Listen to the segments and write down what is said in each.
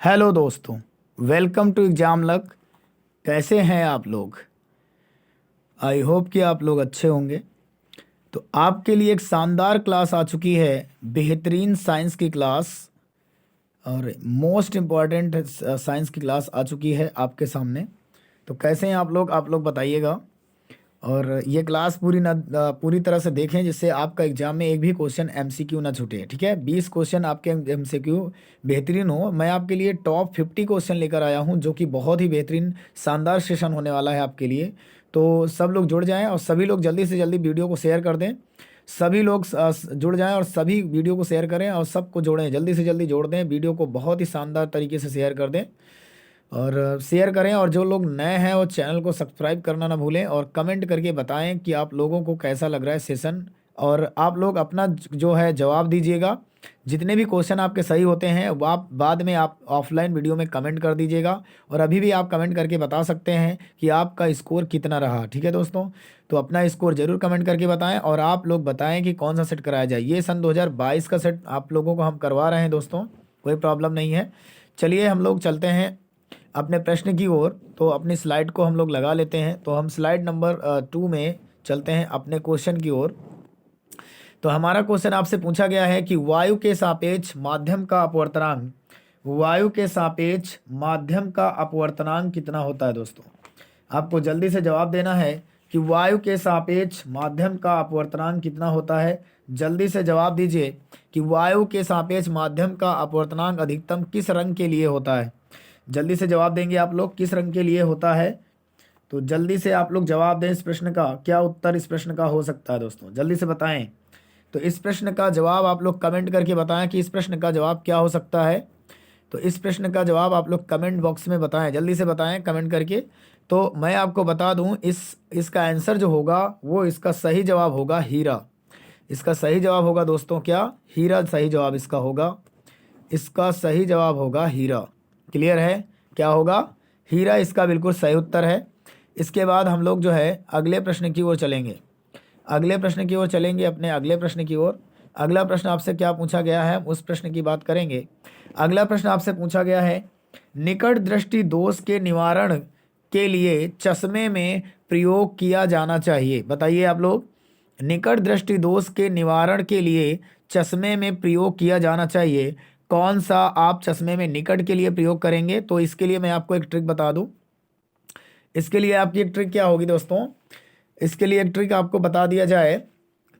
Hello दोस्तों, welcome to exam luck. कैसे हैं आप लोग? आई होप कि आप लोग अच्छे होंगे। तो आपके लिए एक शानदार क्लास आ चुकी है, बेहतरीन साइंस की क्लास और मोस्ट इम्पॉर्टेंट साइंस की क्लास आ चुकी है आपके सामने। तो कैसे हैं आप लोग बताइएगा। और ये क्लास पूरी तरह से देखें जिससे आपका एग्जाम में एक भी क्वेश्चन एमसीक्यू ना छूटे। ठीक है, 20 क्वेश्चन आपके एमसीक्यू बेहतरीन हो। मैं आपके लिए टॉप 50 क्वेश्चन लेकर आया हूं जो कि बहुत ही बेहतरीन शानदार सेशन होने वाला है आपके लिए। तो सब लोग जुड़ जाएं और सभी लोग जल्दी से जल्दी वीडियो को शेयर कर दें। सभी लोग जुड़ जाएं और सभी वीडियो को शेयर करें और सबको जोड़ें, जल्दी से जल्दी जोड़ दें, वीडियो को बहुत ही शानदार तरीके से शेयर कर दें और शेयर करें। और जो लोग नए हैं वो चैनल को सब्सक्राइब करना ना भूलें और कमेंट करके बताएं कि आप लोगों को कैसा लग रहा है सेशन। और आप लोग अपना जो है जवाब दीजिएगा। जितने भी क्वेश्चन आपके सही होते हैं वो आप बाद में आप ऑफलाइन वीडियो में कमेंट कर दीजिएगा। और अभी भी आप कमेंट करके बता सकते हैं कि आपका स्कोर कितना रहा। ठीक है दोस्तों, तो अपना स्कोर जरूर कमेंट करके बताएं और आप लोग बताएं कि कौन सा सेट कराया जाए। ये सन 2022 का सेट आप लोगों को हम करवा रहे हैं दोस्तों, कोई प्रॉब्लम नहीं है। चलिए हम लोग चलते हैं अपने प्रश्न की ओर। तो अपनी स्लाइड को हम लोग लगा लेते हैं। तो हम स्लाइड नंबर 2 में चलते हैं अपने क्वेश्चन की ओर। तो हमारा क्वेश्चन आपसे पूछा गया है कि वायु के सापेक्ष माध्यम का अपवर्तनांक, वायु के सापेक्ष माध्यम का अपवर्तनांक कितना होता है दोस्तों। आपको जल्दी से जवाब देना है कि वायु के सापेक्ष माध्यम का अपवर्तनांक कितना होता है। जल्दी से जवाब दीजिए कि वायु के सापेक्ष माध्यम का अपवर्तनांक अधिकतम किस रंग के लिए होता है। जल्दी से जवाब देंगे आप लोग, किस रंग के लिए होता है। तो जल्दी से आप लोग जवाब दें। इस प्रश्न का क्या उत्तर इस प्रश्न का हो सकता है दोस्तों, जल्दी से बताएं। तो इस प्रश्न का जवाब आप लोग कमेंट करके बताएं कि इस प्रश्न का जवाब क्या हो सकता है। तो इस प्रश्न का जवाब आप लोग कमेंट बॉक्स में बताएं, जल्दी से बताएं कमेंट करके। तो मैं आपको बता दूं इसका आंसर जो होगा वो इसका सही जवाब होगा हीरा। इसका सही जवाब होगा दोस्तों क्या, हीरा सही जवाब इसका होगा। इसका सही जवाब होगा हीरा। क्लियर है, क्या होगा, हीरा इसका बिल्कुल सही उत्तर है। इसके बाद हम लोग जो है अगले प्रश्न की ओर चलेंगे। अगले प्रश्न की ओर चलेंगे, अपने अगले प्रश्न की ओर। अगला प्रश्न आपसे क्या पूछा गया है उस प्रश्न की बात करेंगे। अगला प्रश्न आपसे पूछा गया है, निकट दृष्टि दोष के निवारण के लिए चश्मे में प्रयोग किया जाना चाहिए। बताइए आप लोग, निकट दृष्टि दोष के निवारण के लिए चश्मे में प्रयोग किया जाना चाहिए, कौन सा आप चश्मे में निकट के लिए प्रयोग करेंगे। तो इसके लिए मैं आपको एक ट्रिक बता दूं। इसके लिए आपकी एक ट्रिक क्या होगी दोस्तों, इसके लिए एक ट्रिक आपको बता दिया जाए।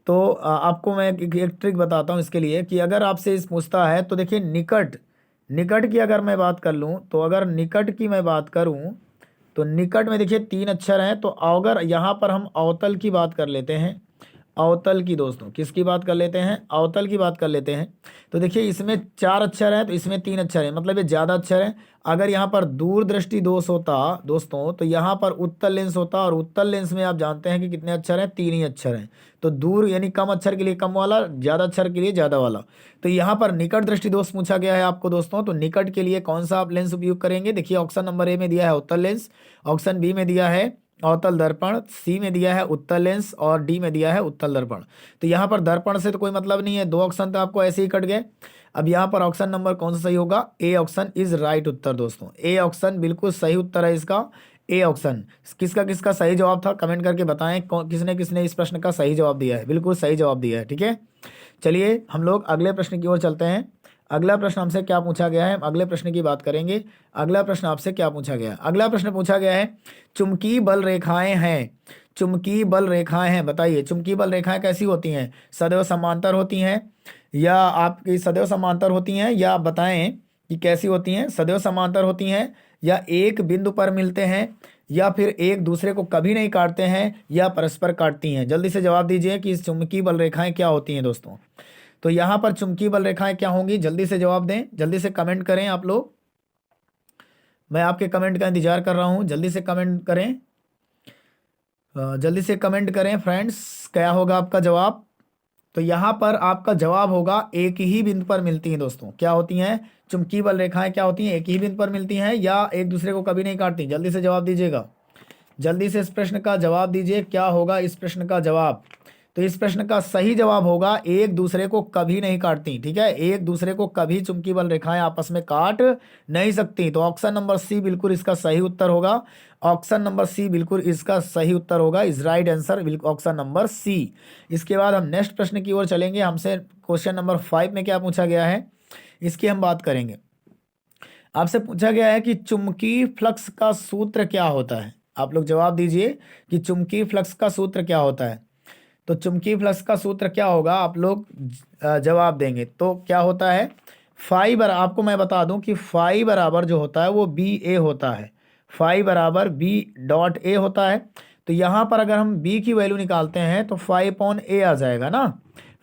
तो आपको मैं एक ट्रिक बताता हूं इसके लिए कि अगर आपसे इस पूछता है तो देखिए निकट, निकट की अगर मैं बात कर लूं, तो अगर निकट की मैं बात करूं तो निकट में देखिए 3 अक्षर हैं। तो अगर यहाँ पर हम अवतल की बात कर लेते हैं, अवतल की दोस्तों, किसकी बात कर लेते हैं, अवतल की बात कर लेते हैं। तो देखिए इसमें 4 अक्षर हैं तो इसमें 3 अक्षर हैं, मतलब ये ज़्यादा अक्षर हैं। अगर यहाँ पर दूरदृष्टि दोष होता दोस्तों तो यहाँ पर उत्तल लेंस होता, और उत्तल लेंस में आप जानते हैं कि कितने अक्षर हैं, 3 ही अक्षर हैं। तो दूर यानी कम अक्षर के लिए कम वाला, ज़्यादा अक्षर के लिए ज़्यादा वाला। तो यहाँ पर निकट दृष्टि दोष पूछा गया है आपको दोस्तों। तो निकट के लिए कौन सा आप लेंस उपयोग करेंगे। देखिए ऑप्शन नंबर ए में दिया है उत्तल लेंस, ऑप्शन बी में दिया है अवतल दर्पण, सी में दिया है उत्तल लेंस और डी में दिया है उत्तल दर्पण। तो यहाँ पर दर्पण से तो कोई मतलब नहीं है, 2 ऑप्शन तो आपको ऐसे ही कट गए। अब यहाँ पर ऑप्शन नंबर कौन सा सही होगा, ए ऑप्शन इज राइट उत्तर दोस्तों। ए ऑप्शन बिल्कुल सही उत्तर है इसका, ए ऑप्शन। किसका किसका सही जवाब था कमेंट करके बताएं, किसने किसने इस प्रश्न का सही जवाब दिया है, बिल्कुल सही जवाब दिया है। ठीक है, चलिए हम लोग अगले प्रश्न की ओर चलते हैं। अगला प्रश्न हमसे क्या पूछा गया है, अगले प्रश्न की बात करेंगे। अगला प्रश्न आपसे क्या पूछा गया है, अगला प्रश्न पूछा गया है, चुंबकीय बल रेखाएं हैं, चुंबकीय बल रेखाएं हैं। बताइए चुंबकीय बल रेखाएं कैसी होती हैं, सदैव समांतर होती हैं या आपकी सदैव समांतर होती हैं, या बताएं कि कैसी होती हैं, सदैव समांतर होती हैं या एक बिंदु पर मिलते हैं या फिर एक दूसरे को कभी नहीं काटते हैं या परस्पर काटती हैं। जल्दी से जवाब दीजिए कि इस चुंबकीय बल रेखाएं क्या होती हैं दोस्तों। तो यहाँ पर चुंबकीय बल रेखाएं क्या होंगी, जल्दी से जवाब दें, जल्दी से कमेंट करें आप लोग। मैं आपके कमेंट का इंतजार कर रहा हूं, जल्दी से कमेंट करें, जल्दी से कमेंट करें फ्रेंड्स, क्या होगा आपका जवाब। तो यहाँ पर आपका जवाब होगा एक ही बिंदु पर मिलती हैं दोस्तों। क्या होती हैं, चुंबकीय बल रेखाएं क्या होती हैं, एक ही बिंदु पर मिलती हैं या एक दूसरे को कभी नहीं काटती। जल्दी से जवाब दीजिएगा, जल्दी से इस प्रश्न का जवाब दीजिए, क्या होगा इस प्रश्न का जवाब। तो इस प्रश्न का सही जवाब होगा एक दूसरे को कभी नहीं काटती। ठीक है, एक दूसरे को कभी चुंबकीय बल रेखाएं आपस में काट नहीं सकती। तो ऑप्शन नंबर सी बिल्कुल इसका सही उत्तर होगा। ऑप्शन नंबर सी बिल्कुल इसका सही उत्तर होगा, is right answer option number C. इसके बाद हम नेक्स्ट प्रश्न की ओर चलेंगे। हमसे क्वेश्चन नंबर 5 में क्या पूछा गया है इसकी हम बात करेंगे। आपसे पूछा गया है कि चुंबकीय फ्लक्स का सूत्र क्या होता है। आप लोग जवाब दीजिए कि चुंबकीय फ्लक्स का सूत्र क्या होता है। तो चुंबकीय फ्लक्स का सूत्र क्या होगा, आप लोग जवाब देंगे। तो क्या होता है, फाई बराबर, आपको मैं बता दूं कि फाई बराबर जो होता है वो बी ए होता है। फाई बराबर बी डॉट ए होता है। तो यहाँ पर अगर हम बी की वैल्यू निकालते हैं तो 5/a आ जाएगा ना,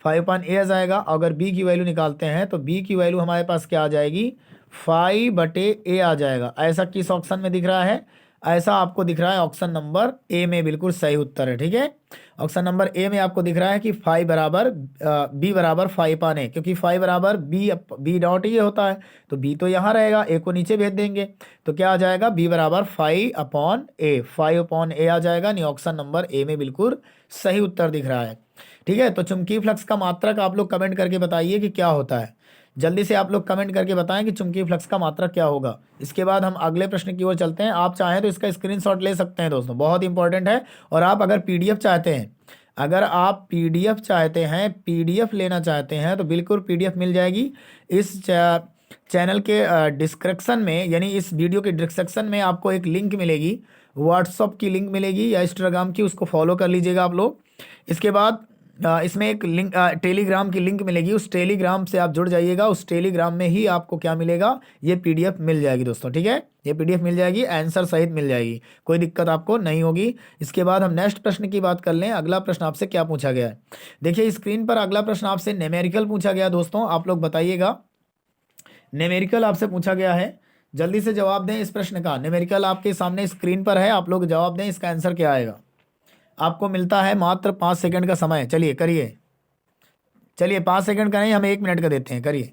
5/a आ जाएगा। अगर बी की वैल्यू निकालते हैं तो बी की वैल्यू हमारे पास क्या आ जाएगी, 5/a आ जाएगा। ऐसा किस ऑप्शन में दिख रहा है, ऐसा आपको दिख रहा है ऑप्शन नंबर ए में, बिल्कुल सही उत्तर है। ठीक है, ऑप्शन नंबर ए में आपको दिख रहा है कि फाइव बराबर बी बराबर 5/a, क्योंकि 5 बराबर बी डॉट ये होता है तो बी तो यहाँ रहेगा, ए को नीचे भेज देंगे तो क्या आ जाएगा, बी बराबर 5/a, 5/a आ जाएगा। नहीं, ऑप्शन नंबर ए में बिल्कुल सही उत्तर दिख रहा है। ठीक है, तो चुंबकीय फ्लक्स का मात्रक आप लोग कमेंट करके बताइए कि क्या होता है। जल्दी से आप लोग कमेंट करके बताएं कि चुंबकीय फ्लक्स का मात्रक क्या होगा। इसके बाद हम अगले प्रश्न की ओर चलते हैं। आप चाहें तो इसका स्क्रीनशॉट ले सकते हैं दोस्तों, बहुत इंपॉर्टेंट है। और आप अगर पीडीएफ चाहते हैं, अगर आप पीडीएफ चाहते हैं, पीडीएफ लेना चाहते हैं तो बिल्कुल पीडीएफ मिल जाएगी इस चैनल के डिस्क्रिप्शन में, यानी इस वीडियो के डिस्क्रिप्शन में आपको एक लिंक मिलेगी, व्हाट्सअप की लिंक मिलेगी या इंस्टाग्राम की, उसको फॉलो कर लीजिएगा आप लोग। इसके बाद इसमें एक लिंक टेलीग्राम की लिंक मिलेगी, उस टेलीग्राम से आप जुड़ जाइएगा। उस टेलीग्राम में ही आपको क्या मिलेगा, ये पीडीएफ मिल जाएगी दोस्तों। ठीक है, ये पीडीएफ मिल जाएगी, आंसर सहित मिल जाएगी, कोई दिक्कत आपको नहीं होगी। इसके बाद हम नेक्स्ट प्रश्न की बात कर लें। अगला प्रश्न आपसे क्या पूछा गया है, देखिए स्क्रीन पर अगला प्रश्न आपसे न्यूमेरिकल पूछा गया दोस्तों। आप लोग बताइएगा, न्यूमेरिकल आपसे पूछा गया है, जल्दी से जवाब दें इस प्रश्न का। न्यूमेरिकल आपके सामने स्क्रीन पर है, आप लोग जवाब दें, इसका आंसर क्या आएगा। आपको मिलता है मात्र 5 सेकंड का समय, चलिए करिए, चलिए 5 सेकंड का नहीं, हम 1 मिनट का देते हैं, करिए।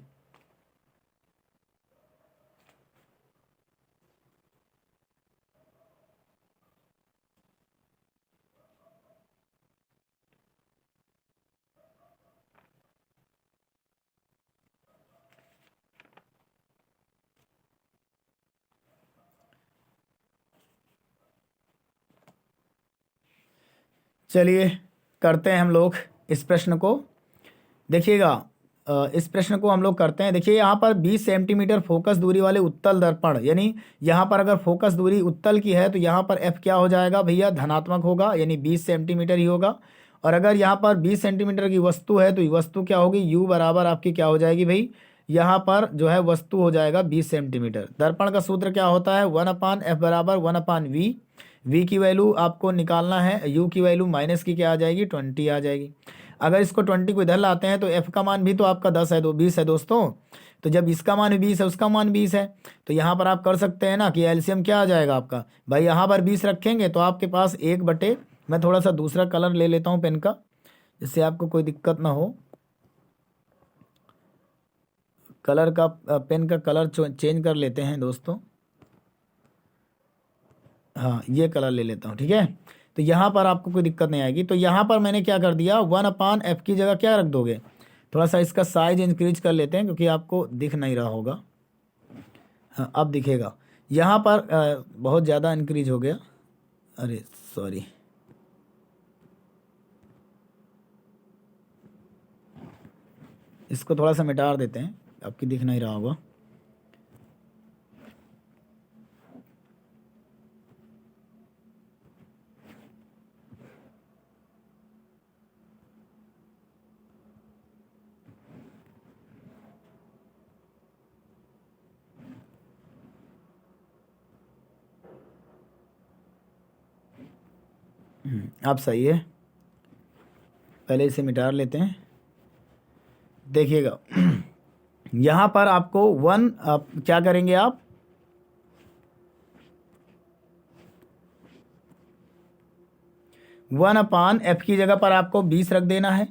चलिए करते हैं हम लोग इस प्रश्न को। देखिएगा, इस प्रश्न को हम लोग करते हैं। देखिए यहाँ पर 20 सेंटीमीटर फोकस दूरी वाले उत्तल दर्पण, यानी यहाँ पर अगर फोकस दूरी उत्तल की है तो यहाँ पर एफ क्या हो जाएगा भैया, धनात्मक होगा, यानी 20 सेंटीमीटर ही होगा। और अगर यहाँ पर 20 सेंटीमीटर की वस्तु है तो वस्तु क्या होगी, यू बराबर आपकी क्या हो जाएगी भाई, यहाँ पर जो है वस्तु हो जाएगा 20 सेंटीमीटर। दर्पण का सूत्र क्या होता है, 1/f बराबर 1/v। v की वैल्यू आपको निकालना है, u की वैल्यू माइनस की क्या आ जाएगी, 20 आ जाएगी। अगर इसको 20 को इधर लाते हैं तो f का मान भी तो आपका 10 है, 20 है दोस्तों। तो जब इसका मान 20 है, उसका मान 20 है, तो यहाँ पर आप कर सकते हैं ना कि एलसीएम क्या आ जाएगा आपका भाई, यहाँ पर 20 रखेंगे तो आपके पास 1/, मैं थोड़ा सा दूसरा कलर ले लेता हूँ पेन का, जिससे आपको कोई दिक्कत ना हो। कलर का पेन का कलर चेंज कर लेते हैं दोस्तों, हाँ ये कलर ले लेता हूँ। ठीक है, तो यहाँ पर आपको कोई दिक्कत नहीं आएगी। तो यहाँ पर मैंने क्या कर दिया, 1/f की जगह क्या रख दोगे, थोड़ा सा इसका साइज इंक्रीज कर लेते हैं क्योंकि आपको दिख नहीं रहा होगा। हाँ अब दिखेगा, यहाँ पर बहुत ज़्यादा इंक्रीज हो गया, अरे सॉरी, इसको थोड़ा सा मिटा देते हैं, आपकी दिख नहीं रहा होगा। आप सही है, पहले इसे मिटा लेते हैं। देखिएगा यहाँ पर आपको क्या करेंगे आप, वन अपान एफ की जगह पर आपको 20 रख देना है।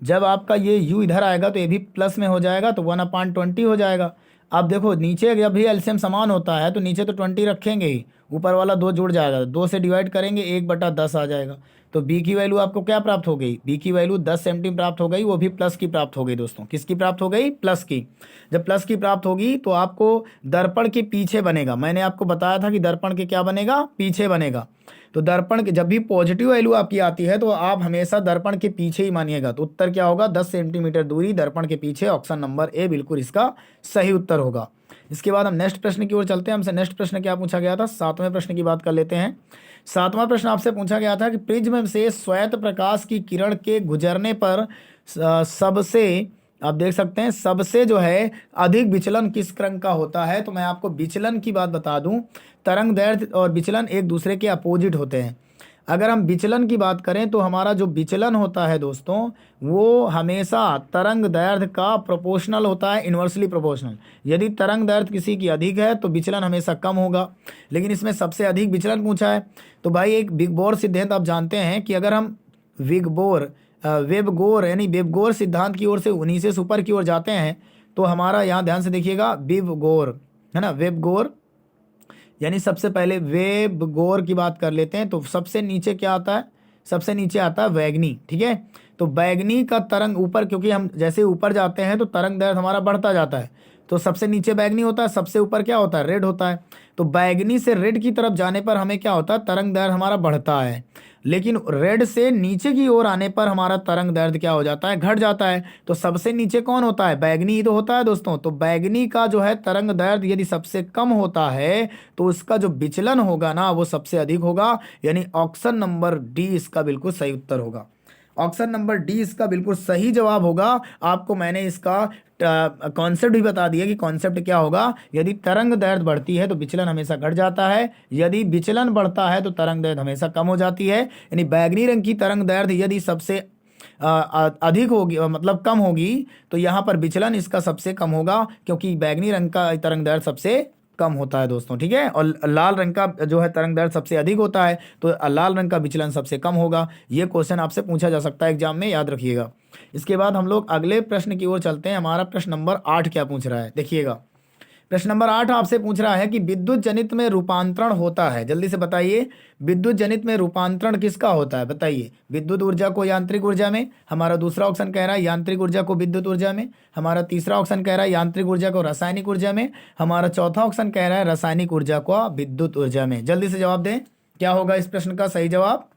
जब आपका ये u इधर आएगा तो ये भी प्लस में हो जाएगा, तो 1/20 हो जाएगा। अब देखो नीचे जब भी एलसीएम समान होता है तो नीचे तो 20 रखेंगे ही, ऊपर वाला 2 जुड़ जाएगा, 2 से डिवाइड करेंगे 1/10 आ जाएगा। तो बी की वैल्यू आपको क्या प्राप्त हो गई, बी की वैल्यू 10 सेंटीमीटर प्राप्त हो गई, वो भी प्लस की प्राप्त हो गई दोस्तों। किसकी प्राप्त हो गई, प्लस की। जब प्लस की प्राप्त होगी तो आपको दर्पण के पीछे बनेगा, मैंने आपको बताया था कि दर्पण के क्या बनेगा, पीछे बनेगा। तो दर्पण के जब भी पॉजिटिव वैल्यू आपकी आती है तो आप हमेशा दर्पण के पीछे ही मानिएगा। तो उत्तर क्या होगा, 10 सेंटीमीटर दूरी दर्पण के पीछे, ऑप्शन नंबर ए बिल्कुल इसका सही उत्तर होगा। इसके बाद हम नेक्स्ट प्रश्न की ओर चलते हैं। हमसे नेक्स्ट प्रश्न क्या पूछा गया था, 7वें प्रश्न की बात कर लेते हैं। 7वां प्रश्न आपसे पूछा गया था कि प्रिज्म से श्वेत प्रकाश की किरण के गुजरने पर सबसे, आप देख सकते हैं, सबसे जो है अधिक विचलन किस रंग का होता है। तो मैं आपको विचलन की बात बता दूं, तरंग दैर्ध्य और विचलन एक दूसरे के अपोजिट होते हैं। अगर हम विचलन की बात करें तो हमारा जो विचलन होता है दोस्तों, वो हमेशा तरंग दैर्ध्य का प्रोपोर्शनल होता है, इन्वर्सली प्रोपोर्शनल। यदि तरंग दैर्ध्य किसी की अधिक है तो विचलन हमेशा कम होगा। लेकिन इसमें सबसे अधिक विचलन पूछा है, तो भाई एक बिग बोर सिद्धांत आप जानते हैं कि अगर हम वेब गोर यानी वेब-गोर सिद्धांत की ओर से उन्हीं से ऊपर की ओर जाते हैं तो हमारा यहाँ ध्यान से देखिएगा, वेब गोर है ना, वेब गोर यानी सबसे पहले वेब गोर की बात कर लेते हैं। तो सबसे नीचे क्या आता है, सबसे नीचे आता है वैगनी, ठीक है। तो बैगनी का तरंग ऊपर, क्योंकि हम जैसे ऊपर जाते हैं तो तरंग दैर्ध्य हमारा बढ़ता जाता है, तो सबसे नीचे बैगनी होता है, सबसे ऊपर क्या होता है, रेड होता है। तो बैगनी से रेड की तरफ जाने पर हमें क्या होता है, तरंग दैर्ध्य हमारा बढ़ता है। लेकिन रेड से नीचे की ओर आने पर हमारा तरंग दैर्ध्य क्या हो जाता है, घट जाता है। तो सबसे नीचे कौन होता है, बैगनी ही तो होता है दोस्तों। तो बैगनी का जो है तरंग दैर्ध्य यदि सबसे कम होता है तो उसका जो विचलन होगा ना वो सबसे अधिक होगा, यानी ऑप्शन नंबर डी इसका बिल्कुल सही उत्तर होगा। ऑप्शन नंबर डी इसका बिल्कुल सही जवाब होगा। आपको मैंने इसका कॉन्सेप्ट भी बता दिया कि कॉन्सेप्ट क्या होगा। यदि तरंग दैर्ध्य बढ़ती है तो विचलन हमेशा घट जाता है, यदि विचलन बढ़ता है तो तरंग दैर्ध्य हमेशा कम हो जाती है। यानी बैगनी रंग की तरंग दैर्ध्य यदि सबसे अधिक होगी, मतलब कम होगी, तो यहाँ पर विचलन इसका सबसे कम होगा, क्योंकि बैगनी रंग का तरंग दैर्ध्य सबसे कम होता है दोस्तों, ठीक है। और लाल रंग का जो है तरंग दैर्ध्य सबसे अधिक होता है, तो लाल रंग का विचलन सबसे कम होगा। ये क्वेश्चन आपसे पूछा जा सकता है एग्जाम में, याद रखिएगा। इसके बाद हम लोग अगले प्रश्न की ओर चलते हैं। हमारा प्रश्न नंबर 8 क्या पूछ रहा है, देखिएगा। प्रश्न नंबर 8 आपसे पूछ रहा है कि विद्युत जनित में रूपांतरण होता है, जल्दी से बताइए, विद्युत जनित में रूपांतरण किसका होता है, बताइए। विद्युत ऊर्जा को यांत्रिक ऊर्जा में, हमारा दूसरा ऑप्शन कह रहा है यांत्रिक ऊर्जा को विद्युत ऊर्जा में, हमारा तीसरा ऑप्शन कह रहा है यांत्रिक ऊर्जा को रासायनिक ऊर्जा में, हमारा चौथा ऑप्शन कह रहा है रासायनिक ऊर्जा को विद्युत ऊर्जा में। जल्दी से जवाब दें, क्या होगा इस प्रश्न का सही जवाब,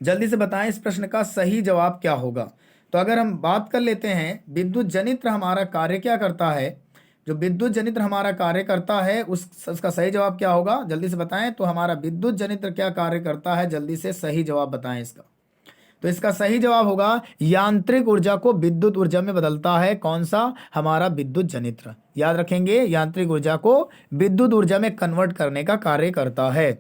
जल्दी से बताएं इस प्रश्न का सही जवाब क्या होगा। तो अगर हम बात कर लेते हैं विद्युत जनित्र हमारा कार्य क्या करता है, जो विद्युत जनित्र हमारा कार्य करता है उसका सही जवाब क्या होगा, जल्दी से बताएं। तो हमारा विद्युत जनित्र क्या कार्य करता है, जल्दी से सही जवाब बताएं इसका। तो इसका सही जवाब होगा यांत्रिक ऊर्जा को विद्युत ऊर्जा में बदलता है। कौन सा, हमारा विद्युत जनित्र, याद रखेंगे, यांत्रिक ऊर्जा को विद्युत ऊर्जा में कन्वर्ट करने का कार्य करता है।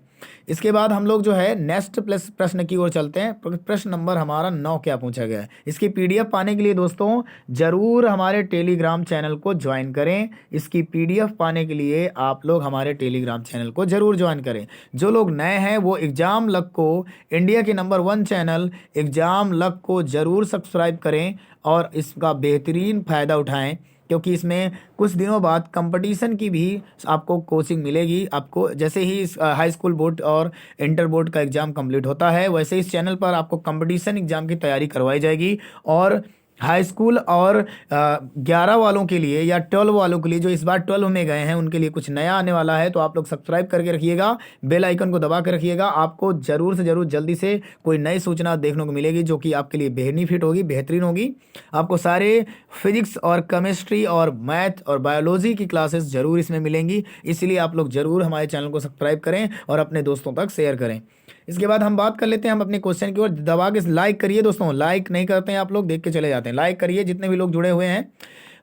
इसके बाद हम लोग जो है नेक्स्ट प्लस प्रश्न की ओर चलते हैं। प्रश्न नंबर हमारा 9 क्या पूछा गया है। इसकी पीडीएफ पाने के लिए दोस्तों जरूर हमारे टेलीग्राम चैनल को ज्वाइन करें। इसकी पीडीएफ पाने के लिए आप लोग हमारे टेलीग्राम चैनल को जरूर ज्वाइन करें। जो लोग नए हैं वो एग्जाम लक को, इंडिया के नंबर 1 चैनल एग्जाम लक को जरूर सब्सक्राइब करें और इसका बेहतरीन फ़ायदा उठाएं, क्योंकि इसमें कुछ दिनों बाद कंपटीशन की भी आपको कोचिंग मिलेगी। आपको जैसे ही हाई स्कूल बोर्ड और इंटर बोर्ड का एग्ज़ाम कंप्लीट होता है, वैसे ही इस चैनल पर आपको कंपटीशन एग्ज़ाम की तैयारी करवाई जाएगी। और हाई स्कूल और 11 वालों के लिए या 12 वालों के लिए, जो इस बार 12 में गए हैं, उनके लिए कुछ नया आने वाला है। तो आप लोग सब्सक्राइब करके रखिएगा, बेल आइकन को दबा के रखिएगा। आपको जरूर से जरूर जल्दी से कोई नई सूचना देखने को मिलेगी जो कि आपके लिए बेनिफिट होगी, बेहतरीन होगी। आपको सारे फिजिक्स और केमिस्ट्री और मैथ और बायोलॉजी की क्लासेस जरूर इसमें मिलेंगी। इसलिए आप लोग जरूर हमारे चैनल को सब्सक्राइब करें और अपने दोस्तों तक शेयर करें। इसके बाद हम बात कर लेते हैं हम अपने क्वेश्चन की ओर। दबा के लाइक करिए दोस्तों, लाइक नहीं करते हैं आप लोग, देख के चले जाते हैं। लाइक करिए जितने भी लोग जुड़े हुए हैं।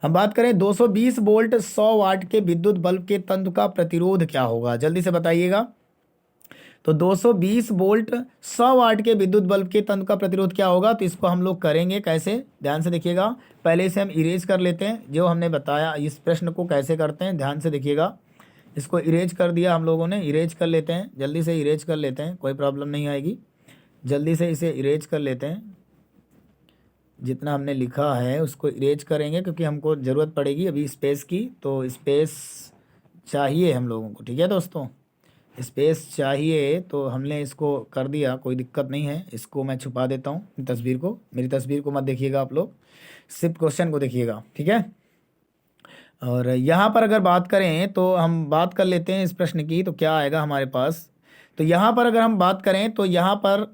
हम बात करें 220 वोल्ट 100 वाट के विद्युत बल्ब के तंत्र का प्रतिरोध क्या होगा, जल्दी से बताइएगा। तो 220 वोल्ट 100 वाट के विद्युत बल्ब के तंत्र का प्रतिरोध क्या होगा। तो इसको हम लोग करेंगे कैसे, ध्यान से देखिएगा। पहले से हम इरेज कर लेते हैं, जो हमने बताया इस प्रश्न को कैसे करते हैं, ध्यान से देखिएगा। इसको इरेज कर दिया हम लोगों ने, इरेज कर लेते हैं, जल्दी से इरेज कर लेते हैं, कोई प्रॉब्लम नहीं आएगी। जल्दी से इसे इरेज कर लेते हैं, जितना हमने लिखा है उसको इरेज करेंगे, क्योंकि हमको ज़रूरत पड़ेगी अभी स्पेस की, तो स्पेस चाहिए हम लोगों को, ठीक है दोस्तों। स्पेस चाहिए तो हमने इसको कर दिया, कोई दिक्कत नहीं है। इसको मैं छुपा देता हूँ तस्वीर को, मेरी तस्वीर को मत देखिएगा आप लोग, सिर्फ क्वेश्चन को देखिएगा, ठीक है। और यहाँ पर अगर बात करें तो हम बात कर लेते हैं इस प्रश्न की, तो क्या आएगा हमारे पास। तो यहाँ पर अगर हम बात करें तो यहाँ पर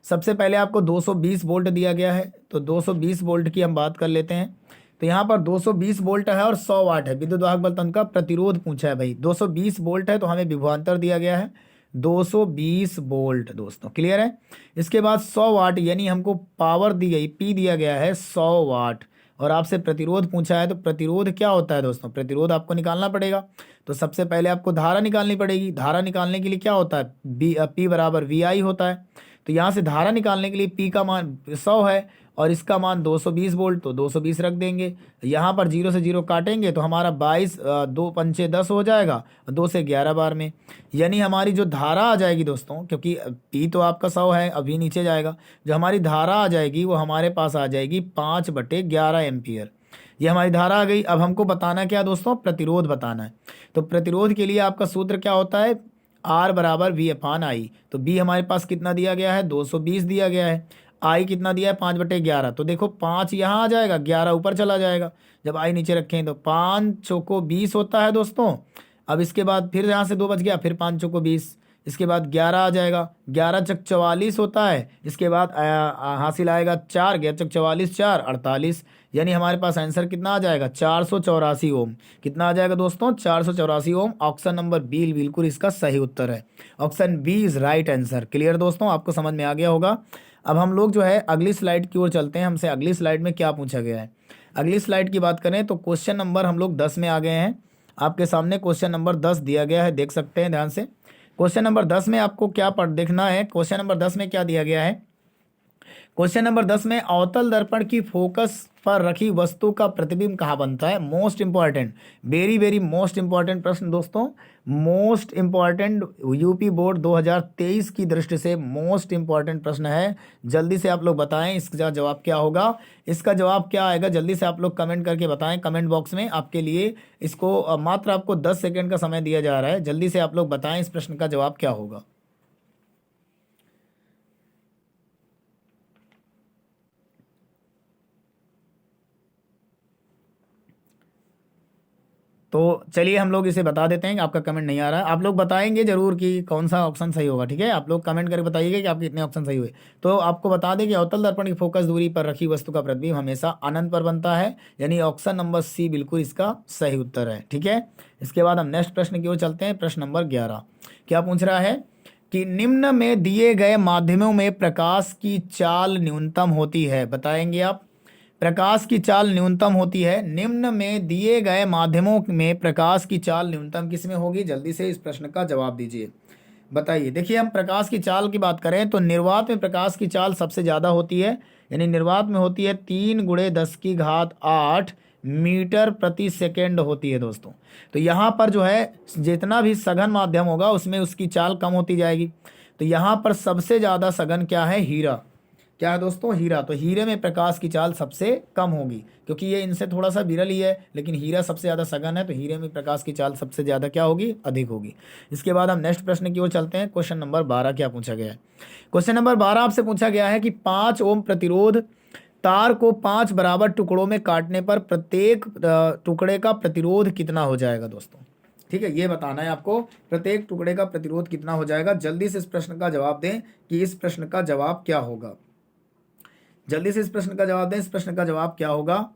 सबसे पहले आपको 220 वोल्ट दिया गया है, तो 220 वोल्ट की हम बात कर लेते हैं। तो यहाँ पर 220 वोल्ट है और 100 वाट है, विद्युत वाहक बल तंत्र का प्रतिरोध पूछा है भाई। 220 वोल्ट है तो हमें विभवांतर दिया गया है 220 वोल्ट दोस्तों, क्लियर है। इसके बाद 100 वाट यानी हमको पावर दी गई, पी दिया गया है 100 वाट, और आपसे प्रतिरोध पूछा है। तो प्रतिरोध क्या होता है दोस्तों, प्रतिरोध आपको निकालना पड़ेगा। तो सबसे पहले आपको धारा निकालनी पड़ेगी। धारा निकालने के लिए क्या होता है, पी बराबर वी आई होता है। तो यहाँ से धारा निकालने के लिए पी का मान 100 है और इसका मान 220 वोल्ट, तो 220 रख देंगे। यहाँ पर 0 से 0 काटेंगे तो हमारा 22, 2 पंचे 10 हो जाएगा, 2 से 11 बार में, यानी हमारी जो धारा आ जाएगी दोस्तों, क्योंकि पी तो आपका 100 है, अभी नीचे जाएगा, जो हमारी धारा आ जाएगी वो हमारे पास आ जाएगी 5/11 एम्पियर। ये हमारी धारा आ गई। अब हमको बताना क्या दोस्तों, प्रतिरोध बताना है। तो प्रतिरोध के लिए आपका सूत्र क्या होता है, R बराबर V अपान आई। तो B हमारे पास कितना दिया गया है, 220 दिया गया है। आई कितना दिया है, 5/11। तो देखो 5 यहाँ आ जाएगा, 11 ऊपर चला जाएगा जब आई नीचे रखें। तो 5 चौको 20 होता है दोस्तों। अब इसके बाद फिर यहाँ से 2 बच गया, फिर 5 चौको 20, इसके बाद 11 आ जाएगा, 11 चक 44 होता है। इसके बाद हासिल आएगा 4, 11 चक 44, 4 48, यानी हमारे पास आंसर कितना आ जाएगा, 484 ओम। कितना आ जाएगा दोस्तों, 484 ओम। ऑप्शन नंबर बी बिल्कुल इसका सही उत्तर है। Option B is right answer. Clear दोस्तों, आपको समझ में आ गया होगा। अब हम लोग जो है अगली स्लाइड की ओर चलते हैं। हमसे अगली स्लाइड में क्या पूछा गया है। अगली स्लाइड की बात करें तो क्वेश्चन नंबर हम लोग 10 में आ गए हैं। आपके सामने क्वेश्चन नंबर 10 दिया गया है, देख सकते हैं ध्यान से। क्वेश्चन नंबर 10 में आपको क्या पढ़ देखना है। क्वेश्चन नंबर 10 में क्या दिया गया है, क्वेश्चन नंबर 10 में अवतल दर्पण की फोकस पर रखी वस्तु का प्रतिबिंब कहाँ बनता है। Most important, very very most important प्रश्न दोस्तों, मोस्ट इंपॉर्टेंट, यूपी बोर्ड 2023 की दृष्टि से मोस्ट इंपॉर्टेंट प्रश्न है। जल्दी से आप लोग बताएं इसका जवाब क्या होगा, इसका जवाब क्या आएगा, जल्दी से आप लोग कमेंट करके बताएं कमेंट बॉक्स में। आपके लिए इसको मात्र आपको 10 सेकेंड का समय दिया जा रहा है, जल्दी से आप लोग बताएं इस प्रश्न का जवाब क्या होगा। तो चलिए हम लोग इसे बता देते हैं कि आपका कमेंट नहीं आ रहा है। आप लोग बताएंगे जरूर कि कौन सा ऑप्शन सही होगा, ठीक है। आप लोग कमेंट करके बताइएगा कि आपके कितने ऑप्शन सही हुए। तो आपको बता दें कि अवतल दर्पण की फोकस दूरी पर रखी वस्तु का प्रतिबिंब हमेशा अनंत पर बनता है, यानी ऑप्शन नंबर सी बिल्कुल इसका सही उत्तर है, ठीक है। इसके बाद हम नेक्स्ट प्रश्न की ओर चलते हैं। प्रश्न नंबर 11 क्या पूछ रहा है कि निम्न में दिए गए माध्यमों में प्रकाश की चाल न्यूनतम होती है। बताएंगे आप, प्रकाश की चाल न्यूनतम होती है। निम्न में दिए गए माध्यमों में प्रकाश की चाल न्यूनतम किस में होगी, जल्दी से इस प्रश्न का जवाब दीजिए, बताइए। देखिए हम प्रकाश की चाल की बात करें तो निर्वात में प्रकाश की चाल सबसे ज़्यादा होती है, यानी निर्वात में होती है 3 × 10⁸ मीटर प्रति सेकेंड होती है दोस्तों। तो यहाँ पर जो है जितना भी सघन माध्यम होगा उसमें उसकी चाल कम होती जाएगी। तो यहाँ पर सबसे ज़्यादा सघन क्या है, हीरा। क्या है दोस्तों, हीरा। तो हीरे में प्रकाश की चाल सबसे कम होगी, क्योंकि ये इनसे थोड़ा सा विरल ही है, लेकिन हीरा सबसे ज़्यादा सघन है, तो हीरे में प्रकाश की चाल सबसे ज़्यादा क्या होगी, अधिक होगी। इसके बाद हम नेक्स्ट प्रश्न की ओर चलते हैं। क्वेश्चन नंबर 12 क्या पूछा गया है। क्वेश्चन नंबर 12 आपसे पूछा गया है कि 5 ओम प्रतिरोध तार को 5 बराबर टुकड़ों में काटने पर प्रत्येक टुकड़े का प्रतिरोध कितना हो जाएगा दोस्तों, ठीक है। ये बताना है आपको प्रत्येक टुकड़े का प्रतिरोध कितना हो जाएगा। जल्दी से इस प्रश्न का जवाब दें कि इस प्रश्न का जवाब क्या होगा, जल्दी से इस प्रश्न का जवाब दें, इस प्रश्न का जवाब क्या होगा।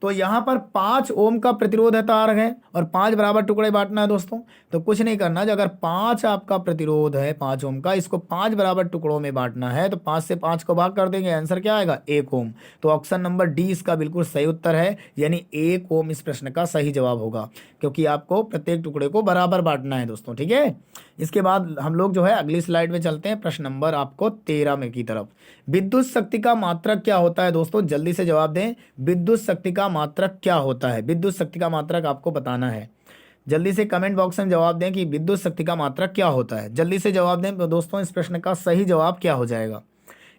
तो यहाँ पर 5 ओम का प्रतिरोध है तार है और 5 बराबर टुकड़े बांटना है दोस्तों। तो कुछ नहीं करना, जो अगर 5 आपका प्रतिरोध है 5 ओम का, इसको 5 बराबर टुकड़ों में बांटना है, तो 5 से 5 को भाग कर देंगे, आंसर क्या आएगा, 1 ओम। तो ऑप्शन नंबर डी इसका बिल्कुल सही उत्तर है, यानी 1 ओम इस प्रश्न का सही जवाब होगा, क्योंकि आपको प्रत्येक टुकड़े को बराबर बांटना है दोस्तों, ठीक है। इसके बाद हम लोग जो है अगली स्लाइड में चलते हैं, प्रश्न नंबर आपको 13 में की तरफ। विद्युत शक्ति का मात्रक क्या होता है दोस्तों, जल्दी से जवाब दें। विद्युत शक्ति का मात्रक क्या होता है, विद्युत शक्ति का मात्रक आपको बताना है। जल्दी से कमेंट बॉक्स में जवाब दें कि विद्युत शक्ति का मात्रक क्या होता है। जल्दी से जवाब दें दोस्तों, इस प्रश्न का सही जवाब क्या हो जाएगा,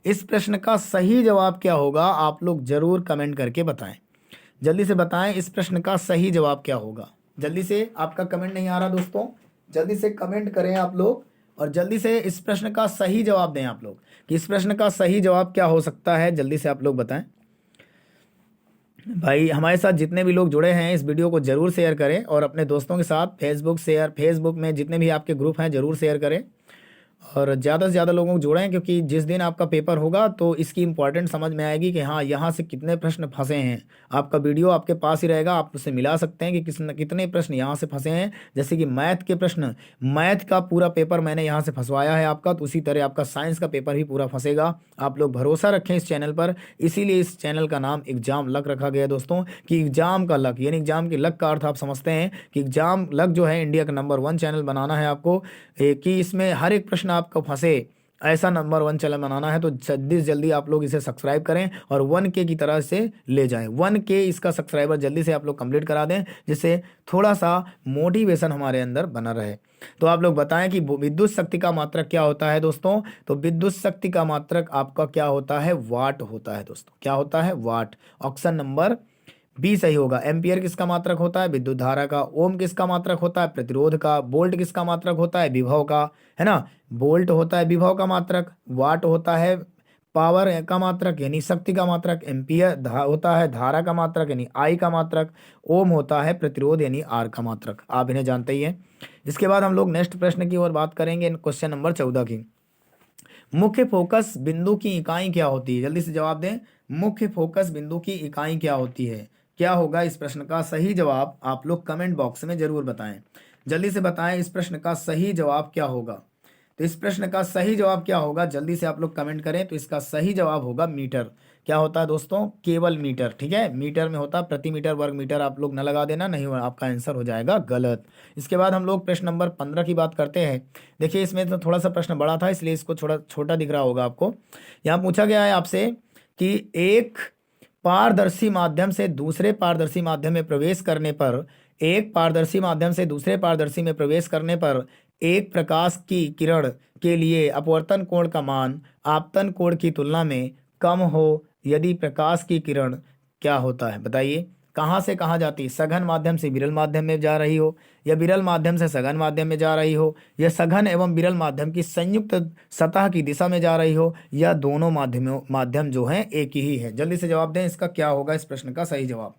इस प्रश्न का सही जवाब क्या होगा, आप लोग जरूर कमेंट करके बताएं। जल्दी से बताएं इस प्रश्न का सही जवाब क्या होगा। जल्दी से, आपका कमेंट नहीं आ रहा दोस्तों, जल्दी से कमेंट करें आप लोग और जल्दी से इस प्रश्न का सही जवाब दें आप लोग कि इस प्रश्न का सही जवाब क्या हो सकता है। जल्दी से आप लोग बताएं भाई। हमारे साथ जितने भी लोग जुड़े हैं इस वीडियो को जरूर शेयर करें और अपने दोस्तों के साथ फेसबुक में जितने भी आपके ग्रुप हैं जरूर शेयर करें और ज़्यादा से ज़्यादा लोगों को जोड़ें, क्योंकि जिस दिन आपका पेपर होगा तो इसकी इंपॉर्टेंट समझ में आएगी कि हाँ यहाँ से कितने प्रश्न फंसे हैं। आपका वीडियो आपके पास ही रहेगा, आप उससे मिला सकते हैं कि कितने प्रश्न यहाँ से फंसे हैं। जैसे कि मैथ के प्रश्न, मैथ का पूरा पेपर मैंने यहाँ से फंसवाया है आपका, तो उसी तरह आपका साइंस का पेपर भी पूरा फंसेगा। आप लोग भरोसा रखें इस चैनल पर, इसीलिए इस चैनल का नाम एग्जाम लक रखा गया है दोस्तों, कि एग्जाम का लक, यानी एग्जाम के लक का अर्थ आप समझते हैं कि एग्जाम लक जो है इंडिया का नंबर 1 चैनल बनाना है आपको, कि इसमें हर एक प्रश्न आपका फंसे, ऐसा नंबर 1 चैनल बनाना है। तो जल्दी से जल्दी आप लोग इसे सब्सक्राइब करें और 1K की तरह से ले जाएं। 1K इसका सब्सक्राइबर जल्दी से आप लोग कंप्लीट करा दें, जिससे थोड़ा सा मोटिवेशन हमारे अंदर बना रहे। तो आप लोग बताएं कि विद्युत शक्ति का मात्रक क्या होता है दोस्तों। तो विद्युत शक्ति का मात्रक आपका क्या होता है, वाट होता है दोस्तों। क्या होता है, वाट। ऑप्शन नंबर बी सही होगा। एम्पियर किसका मात्रक होता है, विद्युत धारा का। ओम किसका मात्रक होता है, प्रतिरोध का। वोल्ट किसका मात्रक होता है, विभव का, है ना। वोल्ट होता है विभव का मात्रक, वाट होता है पावर का मात्रक यानी शक्ति का मात्रक, एम्पियर होता है धारा का मात्रक यानी आई का मात्रक, ओम होता है प्रतिरोध यानी आर का मात्रक। आप इन्हें जानते ही हैं। इसके बाद हम लोग नेक्स्ट प्रश्न की ओर बात करेंगे, क्वेश्चन नंबर 14 की। मुख्य फोकस बिंदु की इकाई क्या होती है, जल्दी से जवाब दें। मुख्य फोकस बिंदु की इकाई क्या होती है, क्या होगा इस प्रश्न का सही जवाब, आप लोग कमेंट बॉक्स में जरूर बताएं। जल्दी से बताएं इस प्रश्न का सही जवाब क्या होगा। तो इस प्रश्न का सही जवाब क्या होगा, जल्दी से आप लोग कमेंट करें। तो इसका सही जवाब होगा मीटर। क्या होता है दोस्तों, केवल मीटर। ठीक है, मीटर में होता है प्रति मीटर वर्ग मीटर। आप लोग न लगा देना, नहीं आपका आंसर हो जाएगा गलत। इसके बाद हम लोग प्रश्न नंबर 15 की बात करते हैं। देखिए इसमें तो थोड़ा सा प्रश्न बड़ा था, इसलिए इसको थोड़ा छोटा दिख रहा होगा आपको। यहाँ पूछा गया है आपसे कि एक पारदर्शी माध्यम से दूसरे पारदर्शी माध्यम में प्रवेश करने पर, एक पारदर्शी माध्यम से दूसरे पारदर्शी में प्रवेश करने पर एक प्रकाश की किरण के लिए अपवर्तन कोण का मान आपतन कोण की तुलना में कम हो यदि प्रकाश की किरण क्या होता है, बताइए। कहाँ से कहाँ जाती है, सघन माध्यम से विरल माध्यम में जा रही हो, या विरल माध्यम से सघन माध्यम में जा रही हो, या सघन एवं विरल माध्यम की संयुक्त सतह की दिशा में जा रही हो, या दोनों माध्यम जो हैं एक ही है। जल्दी से जवाब दें, इसका क्या होगा इस प्रश्न का सही जवाब।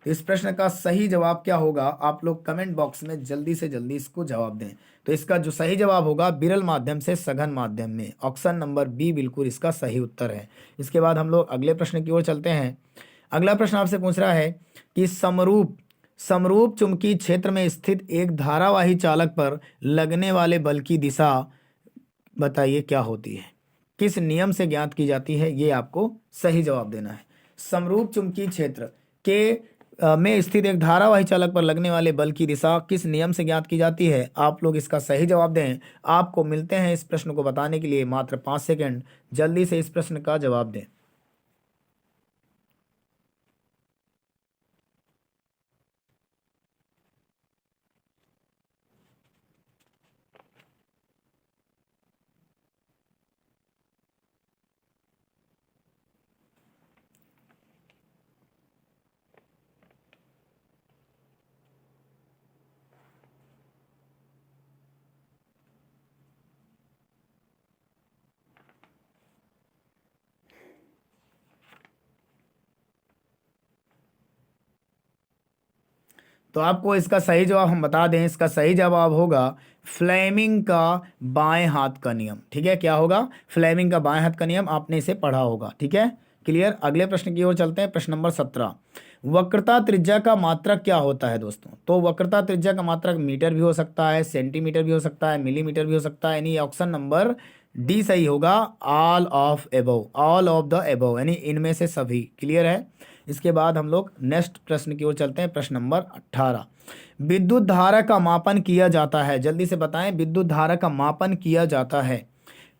तो इस प्रश्न का सही जवाब क्या होगा, आप लोग कमेंट बॉक्स में जल्दी से जल्दी इसको जवाब दें। तो इसका जो सही जवाब होगा विरल माध्यम से सघन माध्यम में, ऑप्शन नंबर बी बिल्कुल इसका सही उत्तर है। इसके बाद हम लोग अगले प्रश्न की ओर चलते हैं। अगला प्रश्न आपसे पूछ रहा है कि समरूप समरूप चुंबकीय क्षेत्र में स्थित एक धारावाही चालक पर लगने वाले बल की दिशा बताइए क्या होती है, किस नियम से ज्ञात की जाती है, ये आपको सही जवाब देना है। समरूप चुंबकीय क्षेत्र के में स्थित एक धारावाही चालक पर लगने वाले बल की दिशा किस नियम से ज्ञात की जाती है, आप लोग इसका सही जवाब दें। आपको मिलते हैं इस प्रश्न को बताने के लिए मात्र 5 सेकंड। जल्दी से इस प्रश्न का जवाब दें। तो आपको इसका सही जवाब हम बता दें, इसका सही जवाब होगा फ्लेमिंग का बाएं हाथ का नियम। ठीक है, क्या होगा, फ्लेमिंग का बाएं हाथ का नियम, आपने इसे पढ़ा होगा। ठीक है, क्लियर। अगले प्रश्न की ओर चलते हैं, प्रश्न नंबर 17। वक्रता त्रिज्या का मात्रक क्या होता है दोस्तों। तो वक्रता त्रिज्या का मात्रक मीटर भी हो सकता है, सेंटीमीटर भी हो सकता है, मिलीमीटर भी हो सकता है, यानी ऑप्शन नंबर डी सही होगा, all of above, all of the above, यानी इनमें से सभी। क्लियर है। इसके बाद हम लोग नेक्स्ट प्रश्न की ओर चलते हैं, प्रश्न नंबर 18। विद्युत धारा का मापन किया जाता है, जल्दी से बताएं, विद्युत धारा का मापन किया जाता है।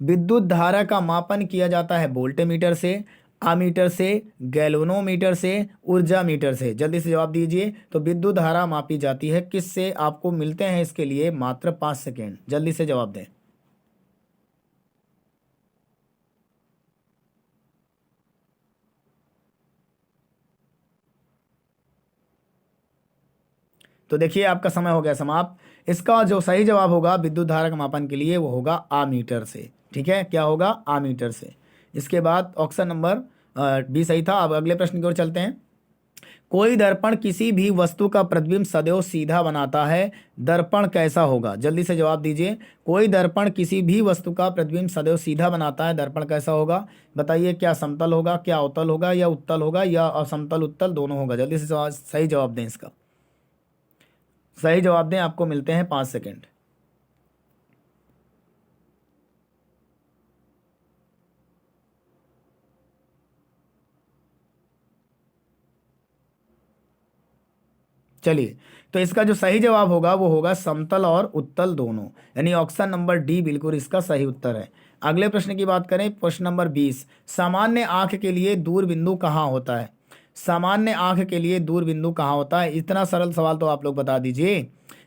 विद्युत धारा का मापन किया जाता है वोल्टेमीटर से, आमीटर से, गैल्वेनोमीटर से, ऊर्जा मीटर से। जल्दी से जवाब दीजिए। तो विद्युत धारा मापी जाती है किससे, आपको मिलते हैं इसके लिए मात्र 5 सेकेंड। जल्दी से जवाब दें। तो देखिए आपका समय हो गया समाप्त। इसका जो सही जवाब होगा विद्युत धारा का मापन के लिए वो होगा आमीटर से। ठीक है, क्या होगा? आमीटर से। इसके बाद ऑप्शन नंबर बी सही था। अब अगले प्रश्न की ओर चलते हैं। कोई दर्पण किसी भी वस्तु का प्रतिबिंब सदैव सीधा बनाता है, दर्पण कैसा होगा? जल्दी से जवाब दीजिए। कोई दर्पण किसी भी वस्तु का प्रतिबिंब सदैव सीधा बनाता है, दर्पण कैसा होगा? बताइए, क्या समतल होगा, क्या अवतल होगा, या उत्तल होगा, या असमतल उत्तल दोनों होगा? जल्दी से सही जवाब दें इसका। सही जवाब दें, आपको मिलते हैं 5 सेकेंड। चलिए, तो इसका जो सही जवाब होगा वो होगा समतल और उत्तल दोनों, यानी ऑप्शन नंबर डी बिल्कुल इसका सही उत्तर है। अगले प्रश्न की बात करें, प्रश्न नंबर 20। सामान्य आंख के लिए दूर बिंदु कहाँ होता है? सामान्य आंख के लिए दूर बिंदु कहाँ होता है? इतना सरल सवाल तो आप लोग बता दीजिए।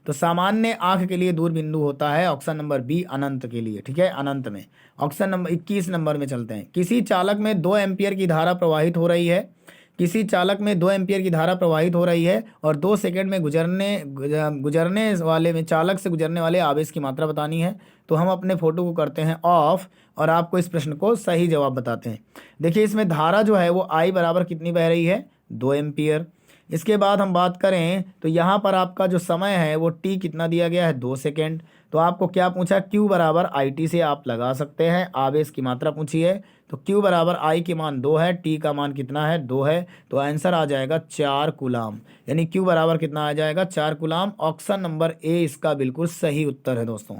तो सामान्य आंख के लिए दूर बिंदु होता है ऑप्शन नंबर बी, अनंत के लिए। ठीक है, अनंत में। ऑप्शन नंबर 21 नंबर में चलते हैं। किसी चालक में 2 एम्पियर की धारा प्रवाहित हो रही है। किसी चालक में 2 एम्पियर की धारा प्रवाहित हो रही है और 2 सेकंड में गुजरने वाले में चालक से गुजरने वाले आवेश की मात्रा बतानी है। तो हम अपने फोटो को करते हैं ऑफ और आपको इस प्रश्न को सही जवाब बताते हैं। देखिए, इसमें धारा जो है वो आई बराबर कितनी बह रही है? 2 एम्पियर। इसके बाद हम बात करें तो यहाँ पर आपका जो समय है वो टी कितना दिया गया है? 2 सेकेंड। तो आपको क्या पूछा? क्यू बराबर आई टी से आप लगा सकते हैं, आवेश की मात्रा पूछी है। तो क्यू बराबर आई के मान 2 है, टी का मान कितना है? 2 है। तो आंसर आ जाएगा 4 कूलाम, यानी क्यू बराबर कितना आ जाएगा? 4 कूलाम। ऑप्शन नंबर ए इसका बिल्कुल सही उत्तर है दोस्तों।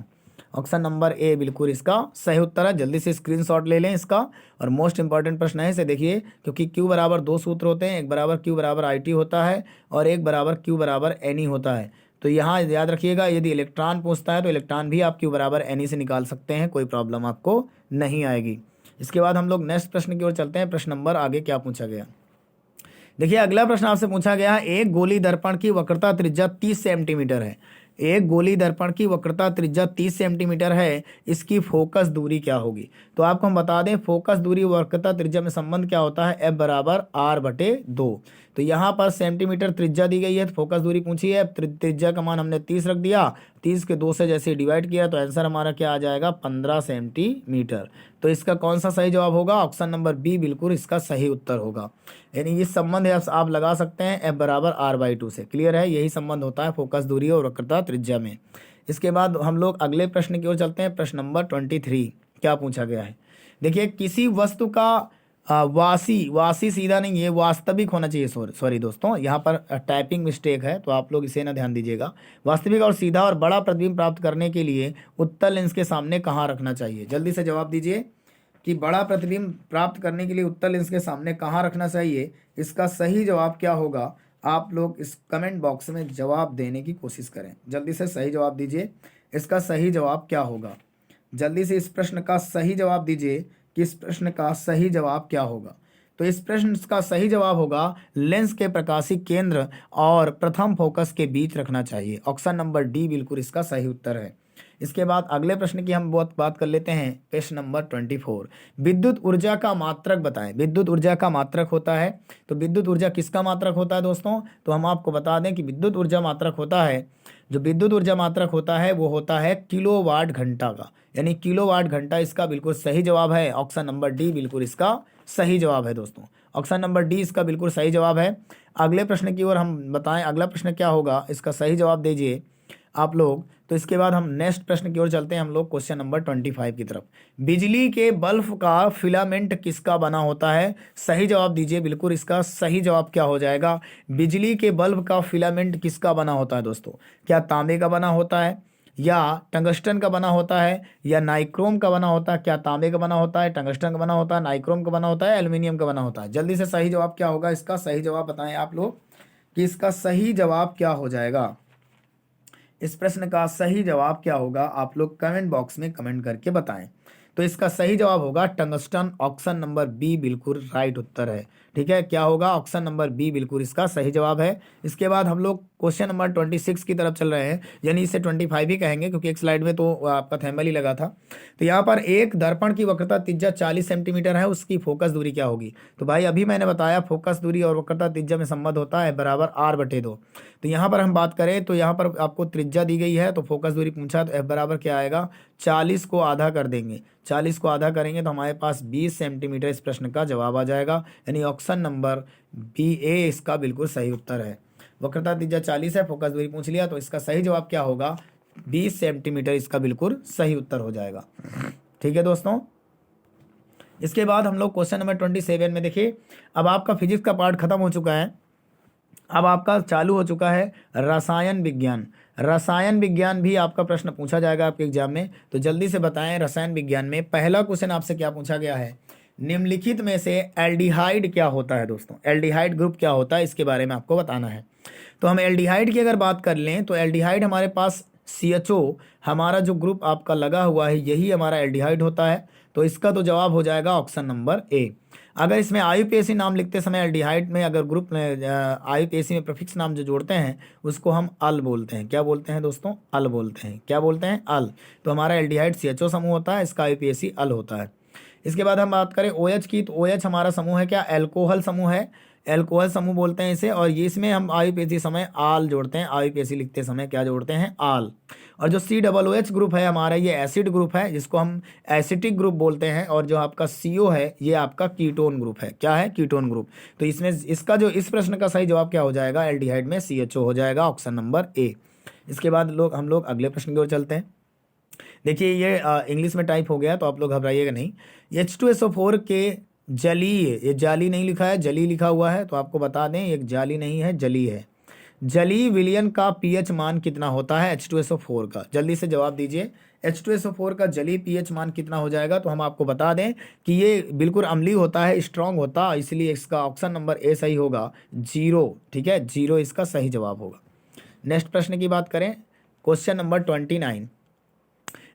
ऑप्शन नंबर ए बिल्कुल इसका सही उत्तर है। जल्दी से स्क्रीनशॉट ले लें इसका। और मोस्ट इंपॉर्टेंट प्रश्न है इसे देखिए, क्योंकि क्यू बराबर 2 सूत्र होते हैं, एक बराबर क्यू बराबर आई टी होता है और एक बराबर क्यू बराबर एन ई होता है। तो यहाँ याद रखिएगा, यदि इलेक्ट्रॉन पूछता है तो इलेक्ट्रॉन भी आप क्यू बराबर एन ई से निकाल सकते हैं, कोई प्रॉब्लम आपको नहीं आएगी। इसके बाद हम लोग नेक्स्ट प्रश्न की ओर चलते हैं। प्रश्न नंबर आगे क्या पूछा गया? देखिए, अगला प्रश्न आपसे पूछा गया है, एक गोली दर्पण की वक्रता त्रिज्या 30 सेंटीमीटर है। एक गोली दर्पण की वक्रता त्रिज्या 30 सेंटीमीटर है, इसकी फोकस दूरी क्या होगी? तो आपको हम बता दें, फोकस दूरी वक्रता त्रिज्या में संबंध क्या होता है? एफ बराबर आर बटे 2। तो यहाँ पर सेंटीमीटर त्रिज्या दी गई है, तो फोकस दूरी पूछी है। त्रिज्या का मान हमने 30 रख दिया, 30 के 2 से जैसे डिवाइड किया तो आंसर हमारा क्या आ जाएगा? 15 सेंटीमीटर। तो इसका कौन सा सही जवाब होगा? ऑप्शन नंबर बी बिल्कुल इसका सही उत्तर होगा। यानी ये संबंध है आप लगा सकते हैं एफ बराबर आर बाई 2 से। क्लियर है, यही संबंध होता है फोकस दूरी और वक्रता त्रिज्या में। इसके बाद हम लोग अगले प्रश्न की ओर चलते हैं। प्रश्न नंबर 23 क्या पूछा गया है? देखिए, किसी वस्तु का वासी सीधा नहीं है, वास्तविक होना चाहिए। सॉरी दोस्तों, यहाँ पर टाइपिंग मिस्टेक है, तो आप लोग इसे ना ध्यान दीजिएगा। वास्तविक और सीधा और बड़ा प्रतिबिंब प्राप्त करने के लिए उत्तल लेंस के सामने कहाँ रखना चाहिए? जल्दी से जवाब दीजिए कि बड़ा प्रतिबिंब प्राप्त करने के लिए उत्तल लेंस के सामने कहाँ रखना चाहिए। इसका सही जवाब क्या होगा? आप लोग इस कमेंट बॉक्स में जवाब देने की कोशिश करें। जल्दी से सही जवाब दीजिए, इसका सही जवाब क्या होगा? जल्दी से इस प्रश्न का सही जवाब दीजिए कि इस प्रश्न का सही जवाब क्या होगा। तो इस प्रश्न का सही जवाब होगा लेंस के प्रकाशिक केंद्र और प्रथम फोकस के बीच रखना चाहिए। ऑप्शन नंबर डी बिल्कुल इसका सही उत्तर है। इसके बाद अगले प्रश्न की हम बहुत बात कर लेते हैं। प्रश्न नंबर 24, विद्युत ऊर्जा का मात्रक बताएं। विद्युत ऊर्जा का मात्रक होता है, तो विद्युत ऊर्जा किसका मात्रक होता है दोस्तों? तो हम आपको बता दें कि विद्युत ऊर्जा मात्रक होता है, जो विद्युत ऊर्जा मात्रक होता है वो होता है किलोवाट घंटा का, यानी किलोवाट घंटा इसका बिल्कुल सही जवाब है। ऑप्शन नंबर डी बिल्कुल इसका सही जवाब है दोस्तों। ऑप्शन नंबर डी इसका बिल्कुल सही जवाब है। अगले प्रश्न की ओर हम बताएं, अगला प्रश्न क्या होगा, इसका सही जवाब दीजिए आप लोग। तो इसके बाद हम नेक्स्ट प्रश्न की ओर चलते हैं हम लोग क्वेश्चन नंबर 25 की तरफ। बिजली के बल्ब का फिलामेंट किसका बना होता है? सही जवाब दीजिए, बिल्कुल इसका सही जवाब क्या हो जाएगा? बिजली के बल्ब का फिलामेंट किसका बना होता है दोस्तों? क्या तांबे का बना होता है, या टंगस्टन का बना होता है, या नाइक्रोम का बना होता है? क्या तांबे का बना होता है, टंगस्टन का बना होता है, नाइक्रोम का बना होता है, एल्यूमिनियम का बना होता है? जल्दी से सही जवाब क्या होगा? इसका सही जवाब बताएं आप लोग कि इसका सही जवाब क्या हो जाएगा। इस प्रश्न का सही जवाब क्या होगा? आप लोग कमेंट बॉक्स में कमेंट करके बताएं। तो इसका सही जवाब होगा टंगस्टन। ऑप्शन नंबर बी बिल्कुल राइट उत्तर है। ठीक है, क्या होगा? ऑप्शन नंबर बी बिल्कुल इसका सही जवाब है। इसके बाद हम लोग क्वेश्चन नंबर 26 की तरफ चल रहे हैं, यानी इसे 25 ही कहेंगे क्योंकि एक स्लाइड में तो आपका थैम्बल ही लगा था। तो यहाँ पर एक दर्पण की वक्रता त्रिज्या 40 सेंटीमीटर है, उसकी फोकस दूरी क्या होगी? तो भाई अभी मैंने बताया फोकस दूरी और वक्रता त्रिज्या में संबंध होता है बराबर r/2। तो यहाँ पर हम बात करें तो यहाँ पर आपको त्रिज्या दी गई है, तो फोकस दूरी पूछा तो f बराबर क्या आएगा, 40 को आधा कर देंगे, 40 को आधा करेंगे तो हमारे पास 20 सेंटीमीटर इस प्रश्न का जवाब आ जाएगा। यानी ऑप्शन नंबर बी ए इसका बिल्कुल सही उत्तर है। वक्रता त्रिज्या 40 है, फोकस दूरी पूछ लिया, तो इसका सही जवाब क्या होगा, 20 सेंटीमीटर इसका बिल्कुल सही उत्तर हो जाएगा। ठीक है दोस्तों, इसके बाद हम लोग क्वेश्चन नंबर 27 में देखिए, अब आपका फिजिक्स का पार्ट खत्म हो चुका है, अब आपका चालू हो चुका है रसायन विज्ञान। रसायन विज्ञान भी आपका प्रश्न पूछा जाएगा आपके एग्जाम में, तो जल्दी से बताएं रसायन विज्ञान में पहला क्वेश्चन आपसे क्या पूछा गया है, निम्नलिखित में से एल्डिहाइड क्या होता है? दोस्तों एल्डिहाइड ग्रुप क्या होता है इसके बारे में आपको बताना है। तो हम एल्डिहाइड की अगर बात कर लें तो एल्डिहाइड हमारे पास CHO हमारा जो ग्रुप आपका लगा हुआ है यही हमारा एल्डिहाइड होता है, तो इसका तो जवाब हो जाएगा ऑप्शन नंबर ए। अगर इसमें IUPAC नाम लिखते समय एल्डिहाइड में अगर ग्रुप में IUPAC में प्रीफिक्स नाम जो जोड़ते हैं उसको हम अल बोलते हैं। क्या बोलते हैं दोस्तों? अल बोलते हैं। क्या बोलते हैं? अल। तो हमारा एल्डिहाइड CHO समूह होता है, इसका IUPAC अल होता है। इसके बाद हम बात करें OH की, तो OH हमारा समूह है क्या, एल्कोहल समूह है, एल्कोहल समूह बोलते हैं इसे, और ये इसमें हम IUPAC समय आल जोड़ते हैं, IUPAC लिखते समय क्या जोड़ते हैं, आल। और जो COOH ग्रुप है हमारा ये एसिड ग्रुप है जिसको हम एसिटिक ग्रुप बोलते हैं, और जो आपका CO है ये आपका कीटोन ग्रुप है। क्या है? Ketone group. तो इसमें इसका जो इस प्रश्न का सही जवाब क्या हो जाएगा, एल्डिहाइड में CHO हो जाएगा, ऑप्शन नंबर ए। इसके बाद हम लोग अगले प्रश्न की ओर चलते हैं। देखिए ये इंग्लिश में टाइप हो गया तो आप लोग घबराइएगा नहीं। H2SO4 के जलीय, ये जाली नहीं लिखा है, जली लिखा हुआ है, तो आपको बता दें एक जाली नहीं है, जली है। जली विलयन का pH मान कितना होता है H2SO4 का? जल्दी से जवाब दीजिए, H2SO4 का जली pH मान कितना हो जाएगा? तो हम आपको बता दें कि ये बिल्कुल अम्लीय होता है, स्ट्रांग होता है, इसलिए इसका ऑप्शन नंबर ए सही होगा, 0। ठीक है, 0 इसका सही जवाब होगा। नेक्स्ट प्रश्न की बात करें, क्वेश्चन नंबर 29,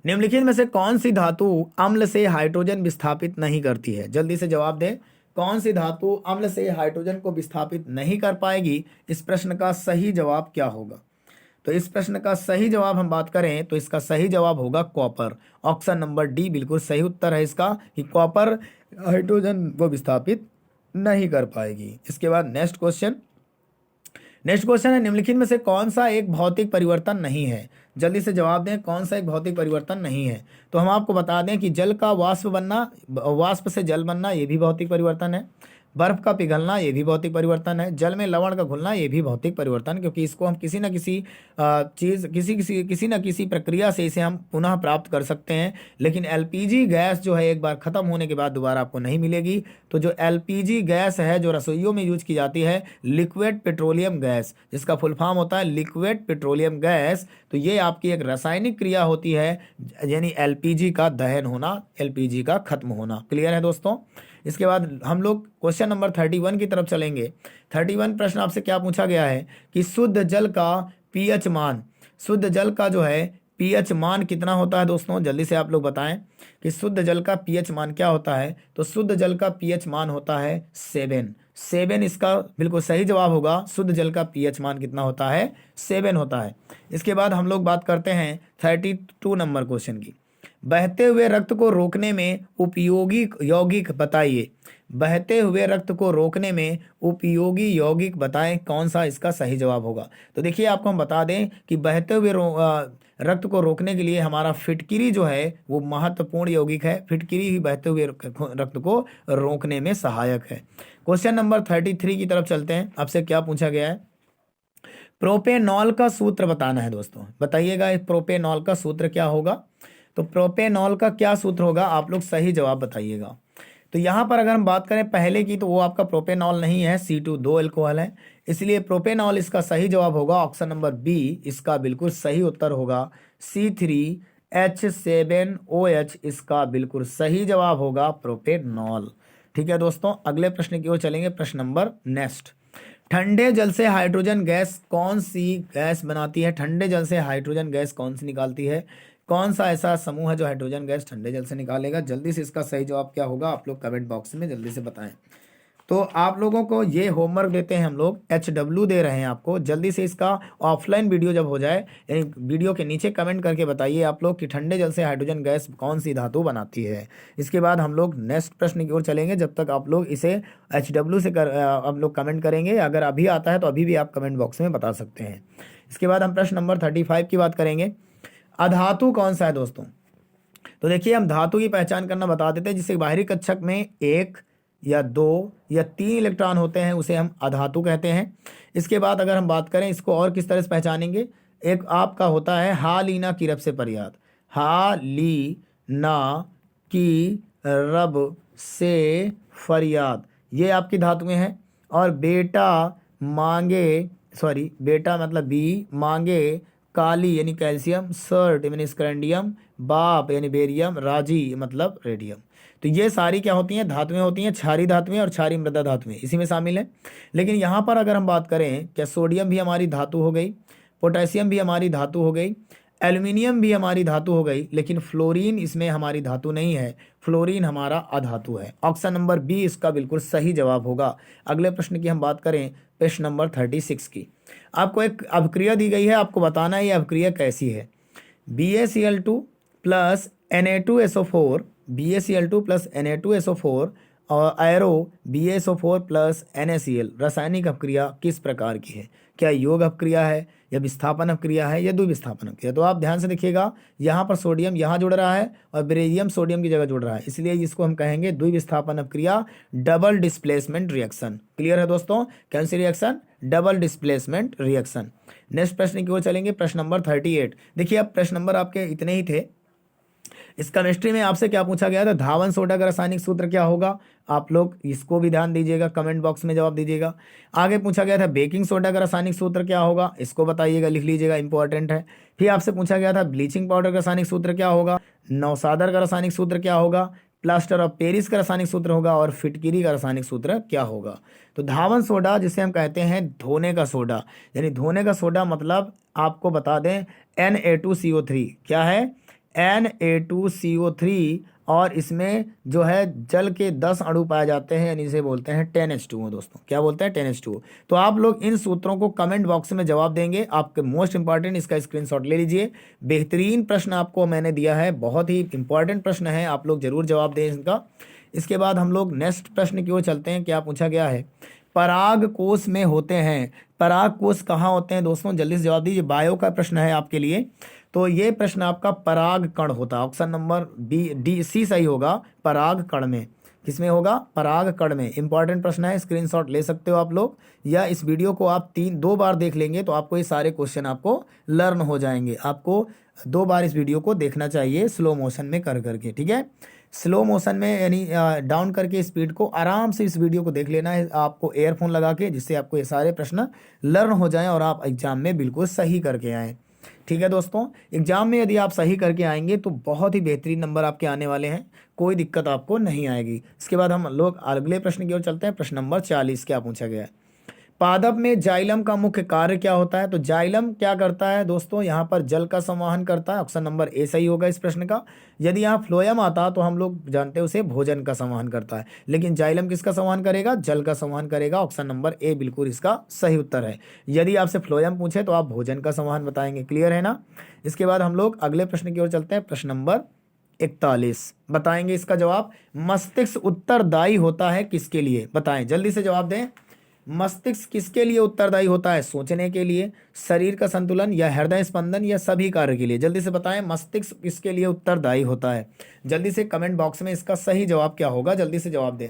निम्नलिखित में से कौन सी धातु अम्ल से हाइड्रोजन विस्थापित नहीं करती है? जल्दी से जवाब दें, कौन सी धातु अम्ल से हाइड्रोजन को विस्थापित नहीं कर पाएगी? इस प्रश्न का सही जवाब क्या होगा? तो इस प्रश्न का सही जवाब हम बात करें तो इसका सही जवाब होगा कॉपर, ऑप्शन नंबर डी बिल्कुल सही उत्तर है इसका, कि कॉपर हाइड्रोजन को विस्थापित नहीं कर पाएगी। इसके बाद नेक्स्ट क्वेश्चन है, निम्नलिखित में से कौन सा एक भौतिक परिवर्तन नहीं है? जल्दी से जवाब दें, कौन सा एक भौतिक परिवर्तन नहीं है? तो हम आपको बता दें कि जल का वाष्प बनना, वाष्प से जल बनना, ये भी भौतिक परिवर्तन है। बर्फ का पिघलना, ये भी भौतिक परिवर्तन है। जल में लवण का घुलना, ये भी भौतिक परिवर्तन, क्योंकि इसको हम किसी न किसी चीज़ किसी न किसी प्रक्रिया से इसे हम पुनः प्राप्त कर सकते हैं। लेकिन LPG गैस जो है एक बार ख़त्म होने के बाद दोबारा आपको नहीं मिलेगी। तो जो LPG गैस है जो रसोइयों में यूज की जाती है, लिक्विड पेट्रोलियम गैस, जिसका फुल फॉर्म होता है लिक्विड पेट्रोलियम गैस, तो ये आपकी एक रासायनिक क्रिया होती है, यानी LPG का दहन होना, LPG का खत्म होना। क्लियर है दोस्तों? इसके बाद हम लोग क्वेश्चन नंबर 31 की तरफ चलेंगे। 31 प्रश्न आपसे क्या पूछा गया है कि शुद्ध जल का pH मान, शुद्ध जल का जो है pH मान कितना होता है? दोस्तों जल्दी से आप लोग बताएं कि शुद्ध जल का pH मान क्या होता है? तो शुद्ध जल का pH मान होता है 7 इसका बिल्कुल सही जवाब होगा। शुद्ध जल का pH मान कितना होता है? 7 होता है। इसके बाद हम लोग बात करते हैं 32 नंबर क्वेश्चन की, बहते हुए रक्त को रोकने में उपयोगी यौगिक बताइए। बहते हुए रक्त को रोकने में उपयोगी यौगिक बताएं, कौन सा इसका सही जवाब होगा? तो देखिए आपको हम बता दें कि बहते हुए रक्त को रोकने के लिए हमारा फिटकिरी जो है वो महत्वपूर्ण यौगिक है। फिटकिरी ही बहते हुए रक्त को रोकने में सहायक है। क्वेश्चन नंबर 33 की तरफ चलते हैं। आपसे क्या पूछा गया है? प्रोपेनॉल का सूत्र बताना है दोस्तों, बताइएगा इस प्रोपेनॉल का सूत्र क्या होगा? तो प्रोपेनॉल का क्या सूत्र होगा? आप लोग सही जवाब बताइएगा। तो यहाँ पर अगर हम बात करें पहले की, तो वो आपका प्रोपेनॉल नहीं है, C2 2 अल्कोहल है, इसलिए प्रोपेनॉल इसका सही जवाब होगा, ऑप्शन नंबर बी इसका बिल्कुल सही उत्तर होगा। C3H7OH इसका बिल्कुल सही जवाब होगा प्रोपेनॉल। ठीक है दोस्तों, अगले प्रश्न की ओर चलेंगे। प्रश्न नंबर नेक्स्ट, ठंडे जल से हाइड्रोजन गैस कौन सी गैस बनाती है? ठंडे जल से हाइड्रोजन गैस कौन सी निकालती है? कौन सा ऐसा समूह है जो हाइड्रोजन गैस ठंडे जल से निकालेगा? जल्दी से इसका सही जवाब क्या होगा? आप लोग कमेंट बॉक्स में जल्दी से बताएं। तो आप लोगों को ये होमवर्क देते हैं हम लोग, HW दे रहे हैं आपको। जल्दी से इसका ऑफलाइन वीडियो जब हो जाए, यानी वीडियो के नीचे कमेंट करके बताइए आप लोग कि ठंडे जल से हाइड्रोजन गैस कौन सी धातु बनाती है। इसके बाद हम लोग नेक्स्ट प्रश्न की ओर चलेंगे। जब तक आप लोग इसे HW से आप लोग कमेंट करेंगे, अगर अभी आता है तो अभी भी आप कमेंट बॉक्स में बता सकते हैं। इसके बाद हम प्रश्न नंबर 35 की बात करेंगे। अधातु कौन सा है दोस्तों? तो देखिए, हम धातु की पहचान करना बता देते हैं। जिससे बाहरी कक्षक में 1 या 2 या 3 इलेक्ट्रॉन होते हैं, उसे हम अधातु कहते हैं। इसके बाद अगर हम बात करें इसको और किस तरह से पहचानेंगे, एक आपका होता है हालीना की रब से फरियाद, हालीना की रब से फरियाद, ये आपकी धातुएं हैं। और बेटा मांगे, सॉरी बेटा मतलब बी, मांगे काली यानी कैल्शियम, सर्ट यानी स्क्रैंडियम, बाप यानी बेरियम, राजी मतलब रेडियम। तो ये सारी क्या होती हैं? धातुएं होती हैं, क्षारीय धातुएं और क्षारीय मृदा धातुएं इसी में शामिल हैं। लेकिन यहाँ पर अगर हम बात करें, क्या सोडियम भी हमारी धातु हो गई, पोटेशियम भी हमारी धातु हो गई, एल्युमिनियम भी हमारी धातु हो गई, लेकिन फ्लोरीन इसमें हमारी धातु नहीं है। फ्लोरीन हमारा अधातु है। ऑप्शन नंबर बी इसका बिल्कुल सही जवाब होगा। अगले प्रश्न की हम बात करें, प्रश्न नंबर 36 की। आपको एक अभिक्रिया दी गई है, आपको बताना है ये अभिक्रिया कैसी है। BaCl2 plus Na2SO4, BaCl2 plus Na2SO4 और एरो BaSO4 प्लस NaCl रासायनिक अभिक्रिया किस प्रकार की है? क्या योग अभिक्रिया है, या विस्थापन अभिक्रिया है, या द्विविस्थापन अभिक्रिया? तो आप ध्यान से देखिएगा, यहाँ पर सोडियम यहाँ जुड़ रहा है और बेरिलियम सोडियम की जगह जुड़ रहा है, इसलिए इसको हम कहेंगे द्विविस्थापन अभिक्रिया, डबल डिस्प्लेसमेंट रिएक्शन। क्लियर है दोस्तों? कौन सी reaction? Double displacement reaction. Next प्रश्न की ओर चलेंगे, प्रश्न नंबर 38। देखिए, अब प्रश्न नंबर आपके इतने ही थे। इस केमिस्ट्री में आपसे क्या पूछा गया था? धावन सोडा का रासायनिक सूत्र क्या होगा? आप लोग इसको भी ध्यान दीजिएगा, कमेंट बॉक्स में जवाब दीजिएगा। आगे पूछा गया था बेकिंग सोडा का रासायनिक सूत्र क्या होगा? इसको बताइएगा, लिख लीजिएगा, इंपॉर्टेंट है। फिर आपसे पूछा गया था ब्लीचिंग पाउडर का रासायनिक सूत्र क्या होगा? नौसादर का रासायनिक सूत्र क्या होगा? प्लास्टर ऑफ पेरिस का रासायनिक सूत्र होगा, और फिटकिरी का रासायनिक सूत्र क्या होगा? तो धावन सोडा जिसे हम कहते हैं धोने का सोडा, यानी धोने का सोडा मतलब आपको बता दें Na2CO3 क्या है? Na2CO3, और इसमें जो है जल के 10 अणु पाए जाते हैं, यानी इसे बोलते हैं 10H2O। दोस्तों क्या बोलते हैं? 10H2O। तो आप लोग इन सूत्रों को कमेंट बॉक्स में जवाब देंगे। आपके मोस्ट इंपॉर्टेंट इसका स्क्रीनशॉट ले लीजिए। बेहतरीन प्रश्न आपको मैंने दिया है, बहुत ही इंपॉर्टेंट प्रश्न है, आप लोग जरूर जवाब दें इसका। इसके बाद हम लोग नेक्स्ट प्रश्न की ओर चलते हैं। क्या पूछा गया है? पराग कोश में होते हैं। पराग कोश कहाँ होते हैं दोस्तों? जल्दी से जवाब दीजिए, बायो का प्रश्न है आपके लिए। तो ये प्रश्न आपका पराग कण होता है। ऑप्शन नंबर C सही होगा। पराग कण में, किसमें होगा? पराग कण में। इंपॉर्टेंट प्रश्न है, स्क्रीनशॉट ले सकते हो आप लोग, या इस वीडियो को आप 2 बार देख लेंगे तो आपको ये सारे क्वेश्चन आपको लर्न हो जाएंगे। आपको 2 बार इस वीडियो को देखना चाहिए, स्लो मोशन में कर करके, ठीक है? स्लो मोशन में यानी डाउन करके स्पीड को, आराम से इस वीडियो को देख लेना है आपको एयरफोन लगा के, जिससे आपको ये सारे प्रश्न लर्न हो जाएं और आप एग्जाम में बिल्कुल सही करके आएँ। ठीक है दोस्तों, एग्जाम में यदि आप सही करके आएंगे तो बहुत ही बेहतरीन नंबर आपके आने वाले हैं, कोई दिक्कत आपको नहीं आएगी। इसके बाद हम लोग अगले प्रश्न की ओर चलते हैं। प्रश्न नंबर 40 क्या पूछा गया है? पादप में जाइलम का मुख्य कार्य क्या होता है? तो जाइलम क्या करता है दोस्तों? यहाँ पर जल का संवहन करता है। ऑप्शन नंबर ए सही होगा इस प्रश्न का। यदि यहाँ फ्लोएम आता तो हम लोग जानते हैं उसे भोजन का संवहन करता है, लेकिन जाइलम किसका संवहन करेगा? जल का संवहन करेगा। ऑप्शन नंबर ए बिल्कुल इसका सही उत्तर है। यदि आपसे फ्लोएम पूछे तो आप भोजन का संवहन बताएंगे। क्लियर है ना? इसके बाद हम लोग अगले प्रश्न की ओर चलते हैं। प्रश्न नंबर 41 बताएंगे इसका जवाब। मस्तिष्क उत्तरदायी होता है किसके लिए? बताएं, जल्दी से जवाब दें। मस्तिष्क किसके लिए उत्तरदायी होता है? सोचने के लिए, शरीर का संतुलन, या हृदय स्पंदन, या सभी कार्य के लिए? जल्दी से बताएं, मस्तिष्क किसके लिए उत्तरदायी होता है? जल्दी से कमेंट बॉक्स में इसका सही जवाब क्या होगा, जल्दी से जवाब दें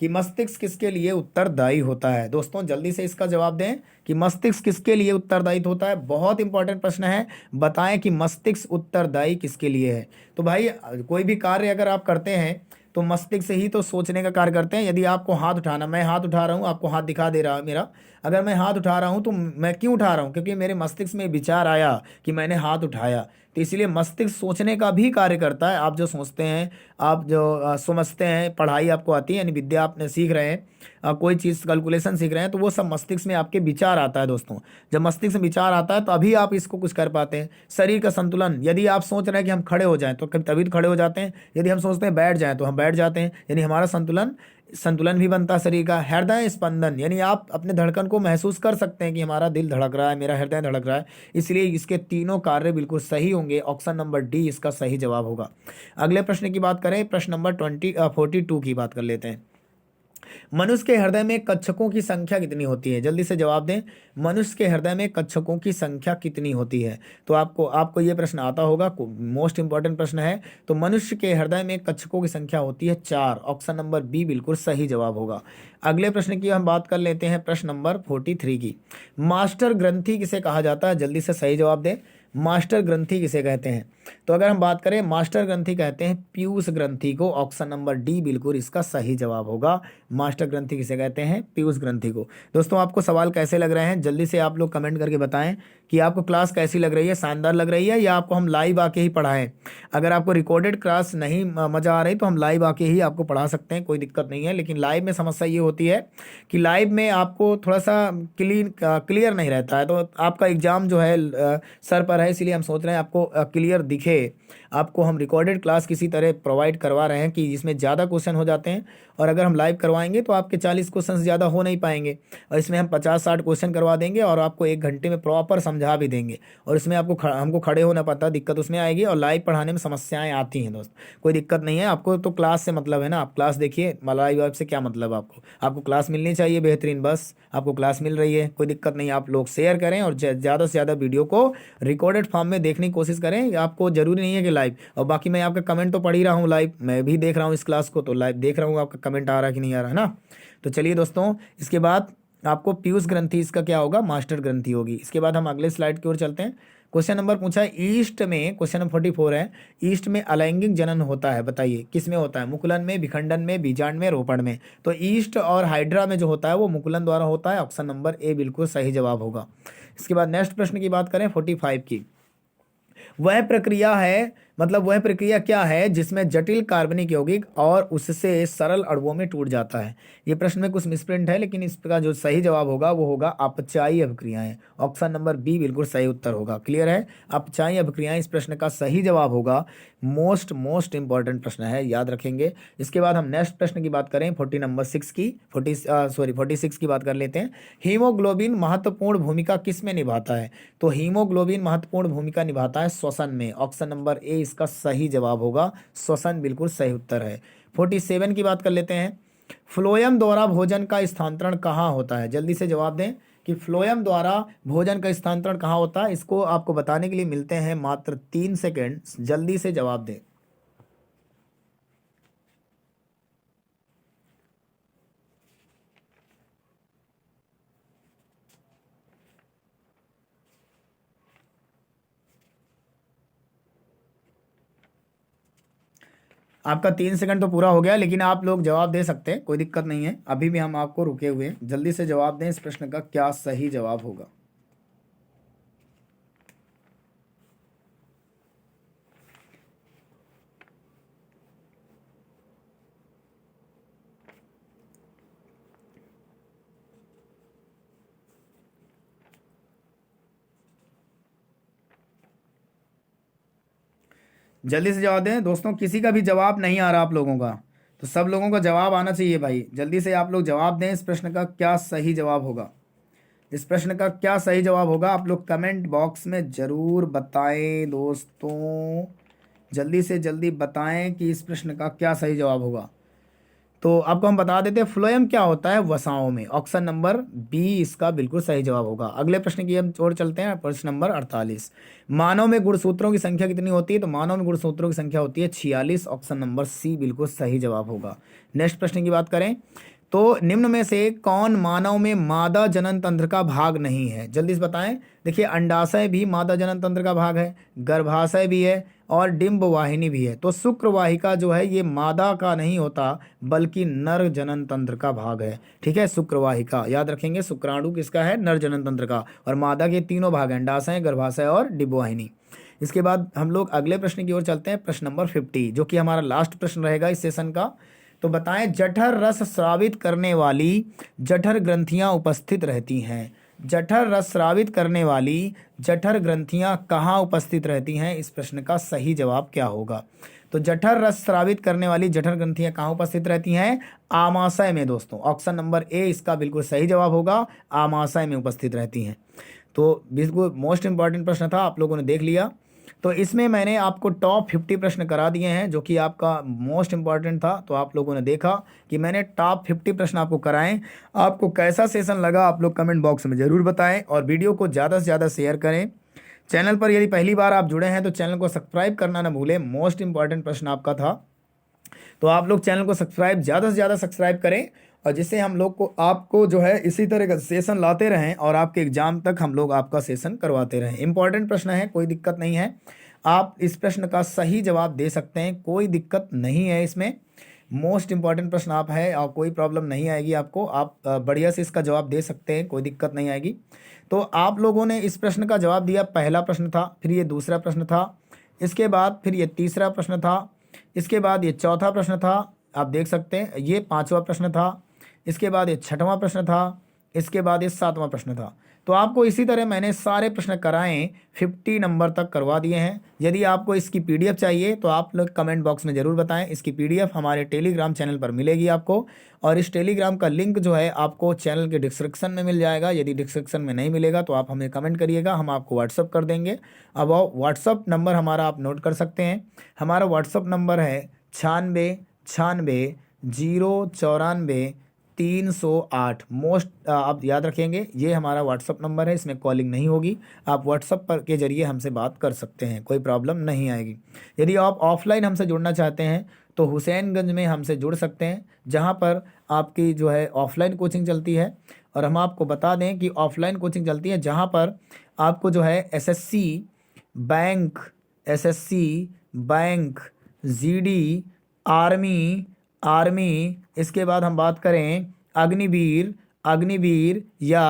कि मस्तिष्क किसके लिए उत्तरदायी होता है। दोस्तों जल्दी से इसका जवाब दें कि मस्तिष्क किसके लिए उत्तरदायी होता है। बहुत इंपॉर्टेंट प्रश्न है, बताएं कि मस्तिष्क उत्तरदायी किसके लिए है। तो भाई कोई भी कार्य अगर आप करते हैं तो मस्तिष्क से ही तो सोचने का कार्य करते हैं। यदि आपको हाथ उठाना, मैं हाथ उठा रहा हूँ, आपको हाथ दिखा दे रहा है मेरा, अगर मैं हाथ उठा रहा हूँ तो मैं क्यों उठा रहा हूँ? क्योंकि मेरे मस्तिष्क में विचार आया कि मैंने हाथ उठाया। तो इसलिए मस्तिष्क सोचने का भी कार्य करता है। आप जो सोचते हैं, आप जो समझते हैं, पढ़ाई आपको आती है, यानी विद्या आपने सीख रहे हैं, कोई चीज़ कैलकुलेशन सीख रहे हैं, तो वो सब मस्तिष्क में आपके विचार आता है। दोस्तों जब मस्तिष्क में विचार आता है तो अभी आप इसको कुछ कर पाते हैं। शरीर का संतुलन, यदि आप सोच रहे हैं कि हम खड़े हो जाएं तो तभी तो खड़े हो जाते हैं। यदि हम सोचते हैं बैठ जाएं तो हम बैठ जाते हैं, यानी हमारा संतुलन संतुलन भी बनता है शरीर का। हृदय स्पंदन, यानी आप अपने धड़कन को महसूस कर सकते हैं कि हमारा दिल धड़क रहा है, मेरा हृदय धड़क रहा है, इसलिए इसके तीनों कार्य बिल्कुल सही होंगे। ऑप्शन नंबर डी इसका सही जवाब होगा। अगले प्रश्न की बात करें, प्रश्न नंबर 42 की बात कर लेते हैं। मनुष्य के हृदय में कच्छकों की संख्या कितनी होती है? जल्दी से जवाब दें। मनुष्य के हृदय में कच्छकों की संख्या कितनी होती है? तो आपको ये प्रश्न आता होगा, मोस्ट इंपॉर्टेंट प्रश्न है। तो मनुष्य के हृदय में कच्छकों की संख्या होती है 4। ऑप्शन नंबर बी बिल्कुल सही जवाब होगा। अगले प्रश्न की हम बात कर लेते हैं, प्रश्न नंबर 43 की। मास्टर ग्रंथि किसे कहा जाता है? जल्दी से सही जवाब दें। मास्टर ग्रंथि किसे कहते हैं? तो अगर हम बात करें, मास्टर ग्रंथि कहते हैं पीयूष ग्रंथि को। ऑप्शन नंबर डी बिल्कुल इसका सही जवाब होगा। मास्टर ग्रंथि किसे कहते हैं? पीयूष ग्रंथि को। दोस्तों आपको सवाल कैसे लग रहे हैं? जल्दी से आप लोग कमेंट करके बताएं कि आपको क्लास कैसी लग रही है, शानदार लग रही है या आपको हम लाइव आके ही पढ़ाएं। अगर आपको रिकॉर्डेड क्लास नहीं मज़ा आ रही तो हम लाइव आके ही आपको पढ़ा सकते हैं, कोई दिक्कत नहीं है। लेकिन लाइव में समस्या ये होती है कि लाइव में आपको थोड़ा सा क्लियर नहीं रहता है, तो आपका एग्ज़ाम जो है सर पर है, इसीलिए हम सोच रहे हैं आपको क्लियर दिखे। आपको हम रिकॉर्डेड क्लास किसी तरह प्रोवाइड करवा रहे हैं कि जिसमें ज़्यादा क्वेश्चन हो जाते हैं, और अगर हम लाइव करवाएंगे तो आपके 40 क्वेश्चन ज़्यादा हो नहीं पाएंगे, और इसमें हम 50-60 क्वेश्चन करवा देंगे और आपको 1 घंटे में प्रॉपर समझा भी देंगे। और इसमें आपको हमको खड़े होना पड़ता, दिक्कत उसमें आएगी, और लाइव पढ़ाने में समस्याएं आती हैं दोस्त। कोई दिक्कत नहीं है, आपको तो क्लास से मतलब है ना, आप क्लास देखिए, लाइव वाइव से क्या मतलब आपको क्लास मिलनी चाहिए बेहतरीन, बस आपको क्लास मिल रही है, कोई दिक्कत नहीं। आप लोग शेयर करें और ज़्यादा से ज़्यादा वीडियो को रिकॉर्डेड फॉर्म में देखने की कोशिश करें। आपको जरूरी नहीं है कि लाइव, और बाकी मैं आपका कमेंट तो पढ़ ही रहा हूँ, लाइव मैं भी देख रहा हूँ इस क्लास को, तो लाइव देख रहा हूँ आपका कमेंट आ रहा है कि नहीं आ रहा है ना। तो चलिए दोस्तों, इसके बाद आपको पीयूष ग्रंथि इसका क्या होगा? मास्टर ग्रंथि होगी। इसके बाद हम अगले स्लाइड की ओर चलते हैं। क्वेश्चन नंबर पूछा है ईस्ट में, क्वेश्चन नंबर 44 है, ईस्ट में अलैंगिक जनन होता है, बताइए किस में होता है? मुकुलन में, विखंडन में, बीजांड में, रोपण में? तो ईस्ट और हाइड्रा में जो होता है वो मुकुलन द्वारा होता है। ऑप्शन नंबर ए बिल्कुल सही जवाब होगा। इसके बाद नेक्स्ट प्रश्न की बात करें, 45 की। वह प्रक्रिया है, मतलब वह प्रक्रिया क्या है जिसमें जटिल कार्बनिक यौगिक और उससे सरल अणुओं में टूट जाता है? ये प्रश्न में कुछ मिसप्रिंट है, लेकिन इसका जो सही जवाब होगा वो होगा अपचायी अभिक्रियाएं। ऑप्शन नंबर बी बिल्कुल सही उत्तर होगा। क्लियर है? अपचायी अभिक्रियाएं इस प्रश्न का सही जवाब होगा। मोस्ट इंपॉर्टेंट प्रश्न है, याद रखेंगे। इसके बाद हम नेक्स्ट प्रश्न की बात करें, 46 की बात कर लेते हैं। हीमोग्लोबिन महत्वपूर्ण भूमिका किस में निभाता है? तो हीमोग्लोबिन महत्वपूर्ण भूमिका निभाता है श्वसन में। ऑप्शन नंबर ए इसका सही जवाब होगा। श्वसन बिल्कुल सही उत्तर है। 47 की बात कर लेते हैं। फ्लोएम द्वारा भोजन का स्थानांतरण कहाँ होता है? जल्दी से जवाब दें कि फ्लोएम द्वारा भोजन का स्थानांतरण कहाँ होता है। इसको आपको बताने के लिए मिलते हैं मात्र 3 सेकेंड, जल्दी से जवाब दें। आपका 3 सेकंड तो पूरा हो गया, लेकिन आप लोग जवाब दे सकते हैं, कोई दिक्कत नहीं है, अभी भी हम आपको रुके हुए हैं। जल्दी से जवाब दें, इस प्रश्न का क्या सही जवाब होगा? जल्दी से जवाब दें दोस्तों, किसी का भी जवाब नहीं आ रहा आप लोगों का, तो सब लोगों का जवाब आना चाहिए भाई। जल्दी से आप लोग जवाब दें, इस प्रश्न का क्या सही जवाब होगा? इस प्रश्न का क्या सही जवाब होगा? आप लोग कमेंट बॉक्स में ज़रूर बताएं दोस्तों, जल्दी से जल्दी बताएं कि इस प्रश्न का क्या सही जवाब होगा। तो आपको हम बता देते हैं फ्लोएम क्या होता है वसाओं में। ऑप्शन नंबर बी इसका बिल्कुल सही जवाब होगा। अगले प्रश्न की हम ओर चलते हैं, प्रश्न नंबर 48। मानव में गुणसूत्रों की संख्या कितनी होती है? तो मानव में गुणसूत्रों की संख्या होती है 46। ऑप्शन नंबर सी बिल्कुल सही जवाब होगा। नेक्स्ट प्रश्न की बात करें, तो निम्न में से कौन मानव में मादा जनन तंत्र का भाग नहीं है? जल्दी से बताएं। देखिए, अंडाशय भी मादा जनन तंत्र का भाग है, गर्भाशय भी है, और डिंब वाहिनी भी है। तो शुक्र वाहिका जो है ये मादा का नहीं होता, बल्कि नर जनन तंत्र का भाग है। ठीक है, शुक्र वाहिका याद रखेंगे, शुक्राणु किसका है? नर जनन तंत्र का। और मादा के तीनों भाग हैं, अंडाशय, गर्भाशय और डिंब वाहिनी। इसके बाद हम लोग अगले प्रश्न की ओर चलते हैं, प्रश्न नंबर 50, जो कि हमारा लास्ट प्रश्न रहेगा इस सेशन का। तो बताएं, जठर रस स्रावित करने वाली जठर ग्रंथियां उपस्थित रहती हैं। जठर रस स्रावित करने वाली जठर ग्रंथियां कहाँ उपस्थित रहती हैं? इस प्रश्न का सही जवाब क्या होगा? तो जठर रस स्रावित करने वाली जठर ग्रंथियां कहाँ उपस्थित रहती हैं? आमाशय में दोस्तों। ऑप्शन नंबर ए इसका बिल्कुल सही जवाब होगा, आमाशय में उपस्थित रहती हैं। तो बिल्कुल मोस्ट इंपॉर्टेंट प्रश्न था, आप लोगों ने देख लिया। तो इसमें मैंने आपको टॉप 50 प्रश्न करा दिए हैं जो कि आपका मोस्ट इंपॉर्टेंट था। तो आप लोगों ने देखा कि मैंने टॉप 50 प्रश्न आपको कराएं। आपको कैसा सेशन लगा आप लोग कमेंट बॉक्स में ज़रूर बताएं और वीडियो को ज़्यादा से ज़्यादा शेयर करें। चैनल पर यदि पहली बार आप जुड़े हैं तो चैनल को सब्सक्राइब करना ना भूलें। मोस्ट इंपॉर्टेंट प्रश्न आपका था, तो आप लोग चैनल को सब्सक्राइब ज़्यादा से ज़्यादा सब्सक्राइब करें और जिससे हम लोग को आपको जो है इसी तरह का सेशन लाते रहें और आपके एग्जाम तक हम लोग आपका सेशन करवाते रहें। इंपॉर्टेंट प्रश्न है, कोई दिक्कत नहीं है, आप इस प्रश्न का सही जवाब दे सकते हैं, कोई दिक्कत नहीं है इसमें। मोस्ट इंपॉर्टेंट प्रश्न आप है और कोई प्रॉब्लम नहीं आएगी आपको, आप बढ़िया से इसका जवाब दे सकते हैं, कोई दिक्कत नहीं आएगी। तो आप लोगों ने इस प्रश्न का जवाब दिया, पहला प्रश्न था, फिर ये दूसरा प्रश्न था, इसके बाद फिर ये तीसरा प्रश्न था, इसके बाद ये चौथा प्रश्न था, आप देख सकते हैं ये पांचवा प्रश्न था, इसके बाद ये छठवां प्रश्न था, इसके बाद ये सातवां प्रश्न था। तो आपको इसी तरह मैंने सारे प्रश्न कराएं, 50 नंबर तक करवा दिए हैं। यदि आपको इसकी पीडीएफ चाहिए तो आप लोग कमेंट बॉक्स में ज़रूर बताएं। इसकी पीडीएफ हमारे टेलीग्राम चैनल पर मिलेगी आपको, और इस टेलीग्राम का लिंक जो है आपको चैनल के डिस्क्रिप्शन में मिल जाएगा। यदि डिस्क्रिप्शन में नहीं मिलेगा तो आप हमें कमेंट करिएगा, हम आपको व्हाट्सअप कर देंगे। अब व्हाट्सअप नंबर हमारा आप नोट कर सकते हैं। हमारा व्हाट्सअप नंबर है 9696 094 308। मोस्ट आप याद रखेंगे, ये हमारा व्हाट्सअप नंबर है, इसमें कॉलिंग नहीं होगी। आप व्हाट्सअप पर के जरिए हमसे बात कर सकते हैं, कोई प्रॉब्लम नहीं आएगी। यदि आप ऑफलाइन हमसे जुड़ना चाहते हैं तो हुसैनगंज में हमसे जुड़ सकते हैं, जहाँ पर आपकी जो है ऑफलाइन कोचिंग चलती है। और हम आपको बता दें कि ऑफलाइन कोचिंग चलती है जहाँ पर आपको जो है एसएससी बैंक, जीडी, आर्मी, इसके बाद हम बात करें अग्निवीर या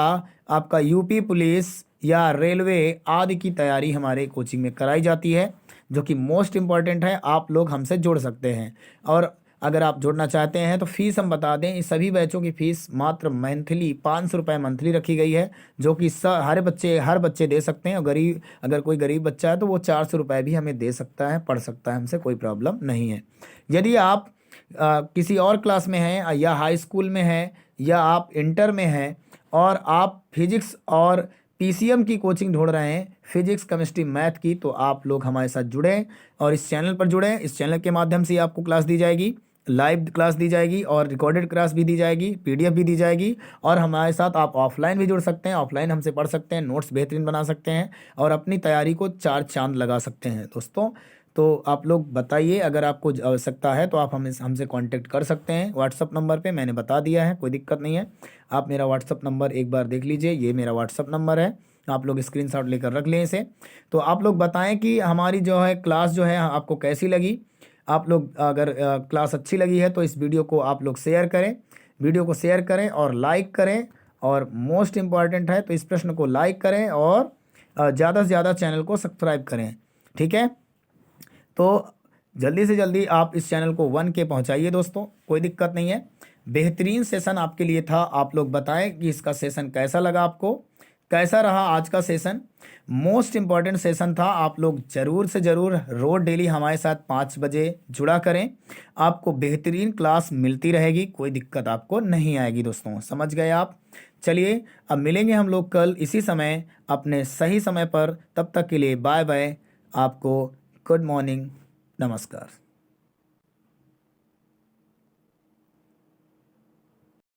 आपका यूपी पुलिस या रेलवे आदि की तैयारी हमारे कोचिंग में कराई जाती है, जो कि मोस्ट इम्पॉर्टेंट है। आप लोग हमसे जुड़ सकते हैं, और अगर आप जुड़ना चाहते हैं तो फीस हम बता दें, इस सभी बैचों की फ़ीस मात्र मंथली 500 रुपये मंथली रखी गई है, जो कि हर बच्चे दे सकते हैं। और अगर कोई गरीब बच्चा है तो वो 400 रुपये भी हमें दे सकता है, पढ़ सकता है हमसे, कोई प्रॉब्लम नहीं है। यदि आप किसी और क्लास में हैं या हाई स्कूल में हैं या आप इंटर में हैं और आप फिजिक्स और पीसीएम की कोचिंग ढूंढ रहे हैं, फिजिक्स केमिस्ट्री मैथ की, तो आप लोग हमारे साथ जुड़ें और इस चैनल पर जुड़ें। इस चैनल के माध्यम से आपको क्लास दी जाएगी, लाइव क्लास दी जाएगी और रिकॉर्डेड क्लास भी दी जाएगी, पीडीएफ भी दी जाएगी। और हमारे साथ आप ऑफलाइन भी जुड़ सकते हैं, ऑफलाइन हमसे पढ़ सकते हैं, नोट्स बेहतरीन बना सकते हैं और अपनी तैयारी को 4 चांद लगा सकते हैं दोस्तों। तो आप लोग बताइए, अगर आपको आवश्यकता है तो आप हमसे कांटेक्ट कर सकते हैं व्हाट्सअप नंबर पे, मैंने बता दिया है, कोई दिक्कत नहीं है। आप मेरा व्हाट्सअप नंबर एक बार देख लीजिए, ये मेरा व्हाट्सअप नंबर है, आप लोग स्क्रीनशॉट लेकर रख लें इसे। तो आप लोग बताएं कि हमारी जो है क्लास जो है आपको कैसी लगी। आप लोग अगर क्लास अच्छी लगी है तो इस वीडियो को आप लोग शेयर करें, और लाइक करें, और मोस्ट इम्पॉर्टेंट है तो इस प्रश्न को लाइक करें और ज़्यादा से ज़्यादा चैनल को सब्सक्राइब करें, ठीक है। तो जल्दी से जल्दी आप इस चैनल को 1K पहुंचाइए दोस्तों, कोई दिक्कत नहीं है। बेहतरीन सेशन आपके लिए था, आप लोग बताएं कि इसका सेशन कैसा लगा आपको, कैसा रहा आज का सेशन। मोस्ट इम्पॉर्टेंट सेशन था, आप लोग ज़रूर से ज़रूर रोज डेली हमारे साथ 5 बजे जुड़ा करें, आपको बेहतरीन क्लास मिलती रहेगी, कोई दिक्कत आपको नहीं आएगी दोस्तों, समझ गए आप। चलिए अब मिलेंगे हम लोग कल इसी समय अपने सही समय पर, तब तक के लिए बाय बाय, आपको गुड मॉर्निंग, नमस्कार।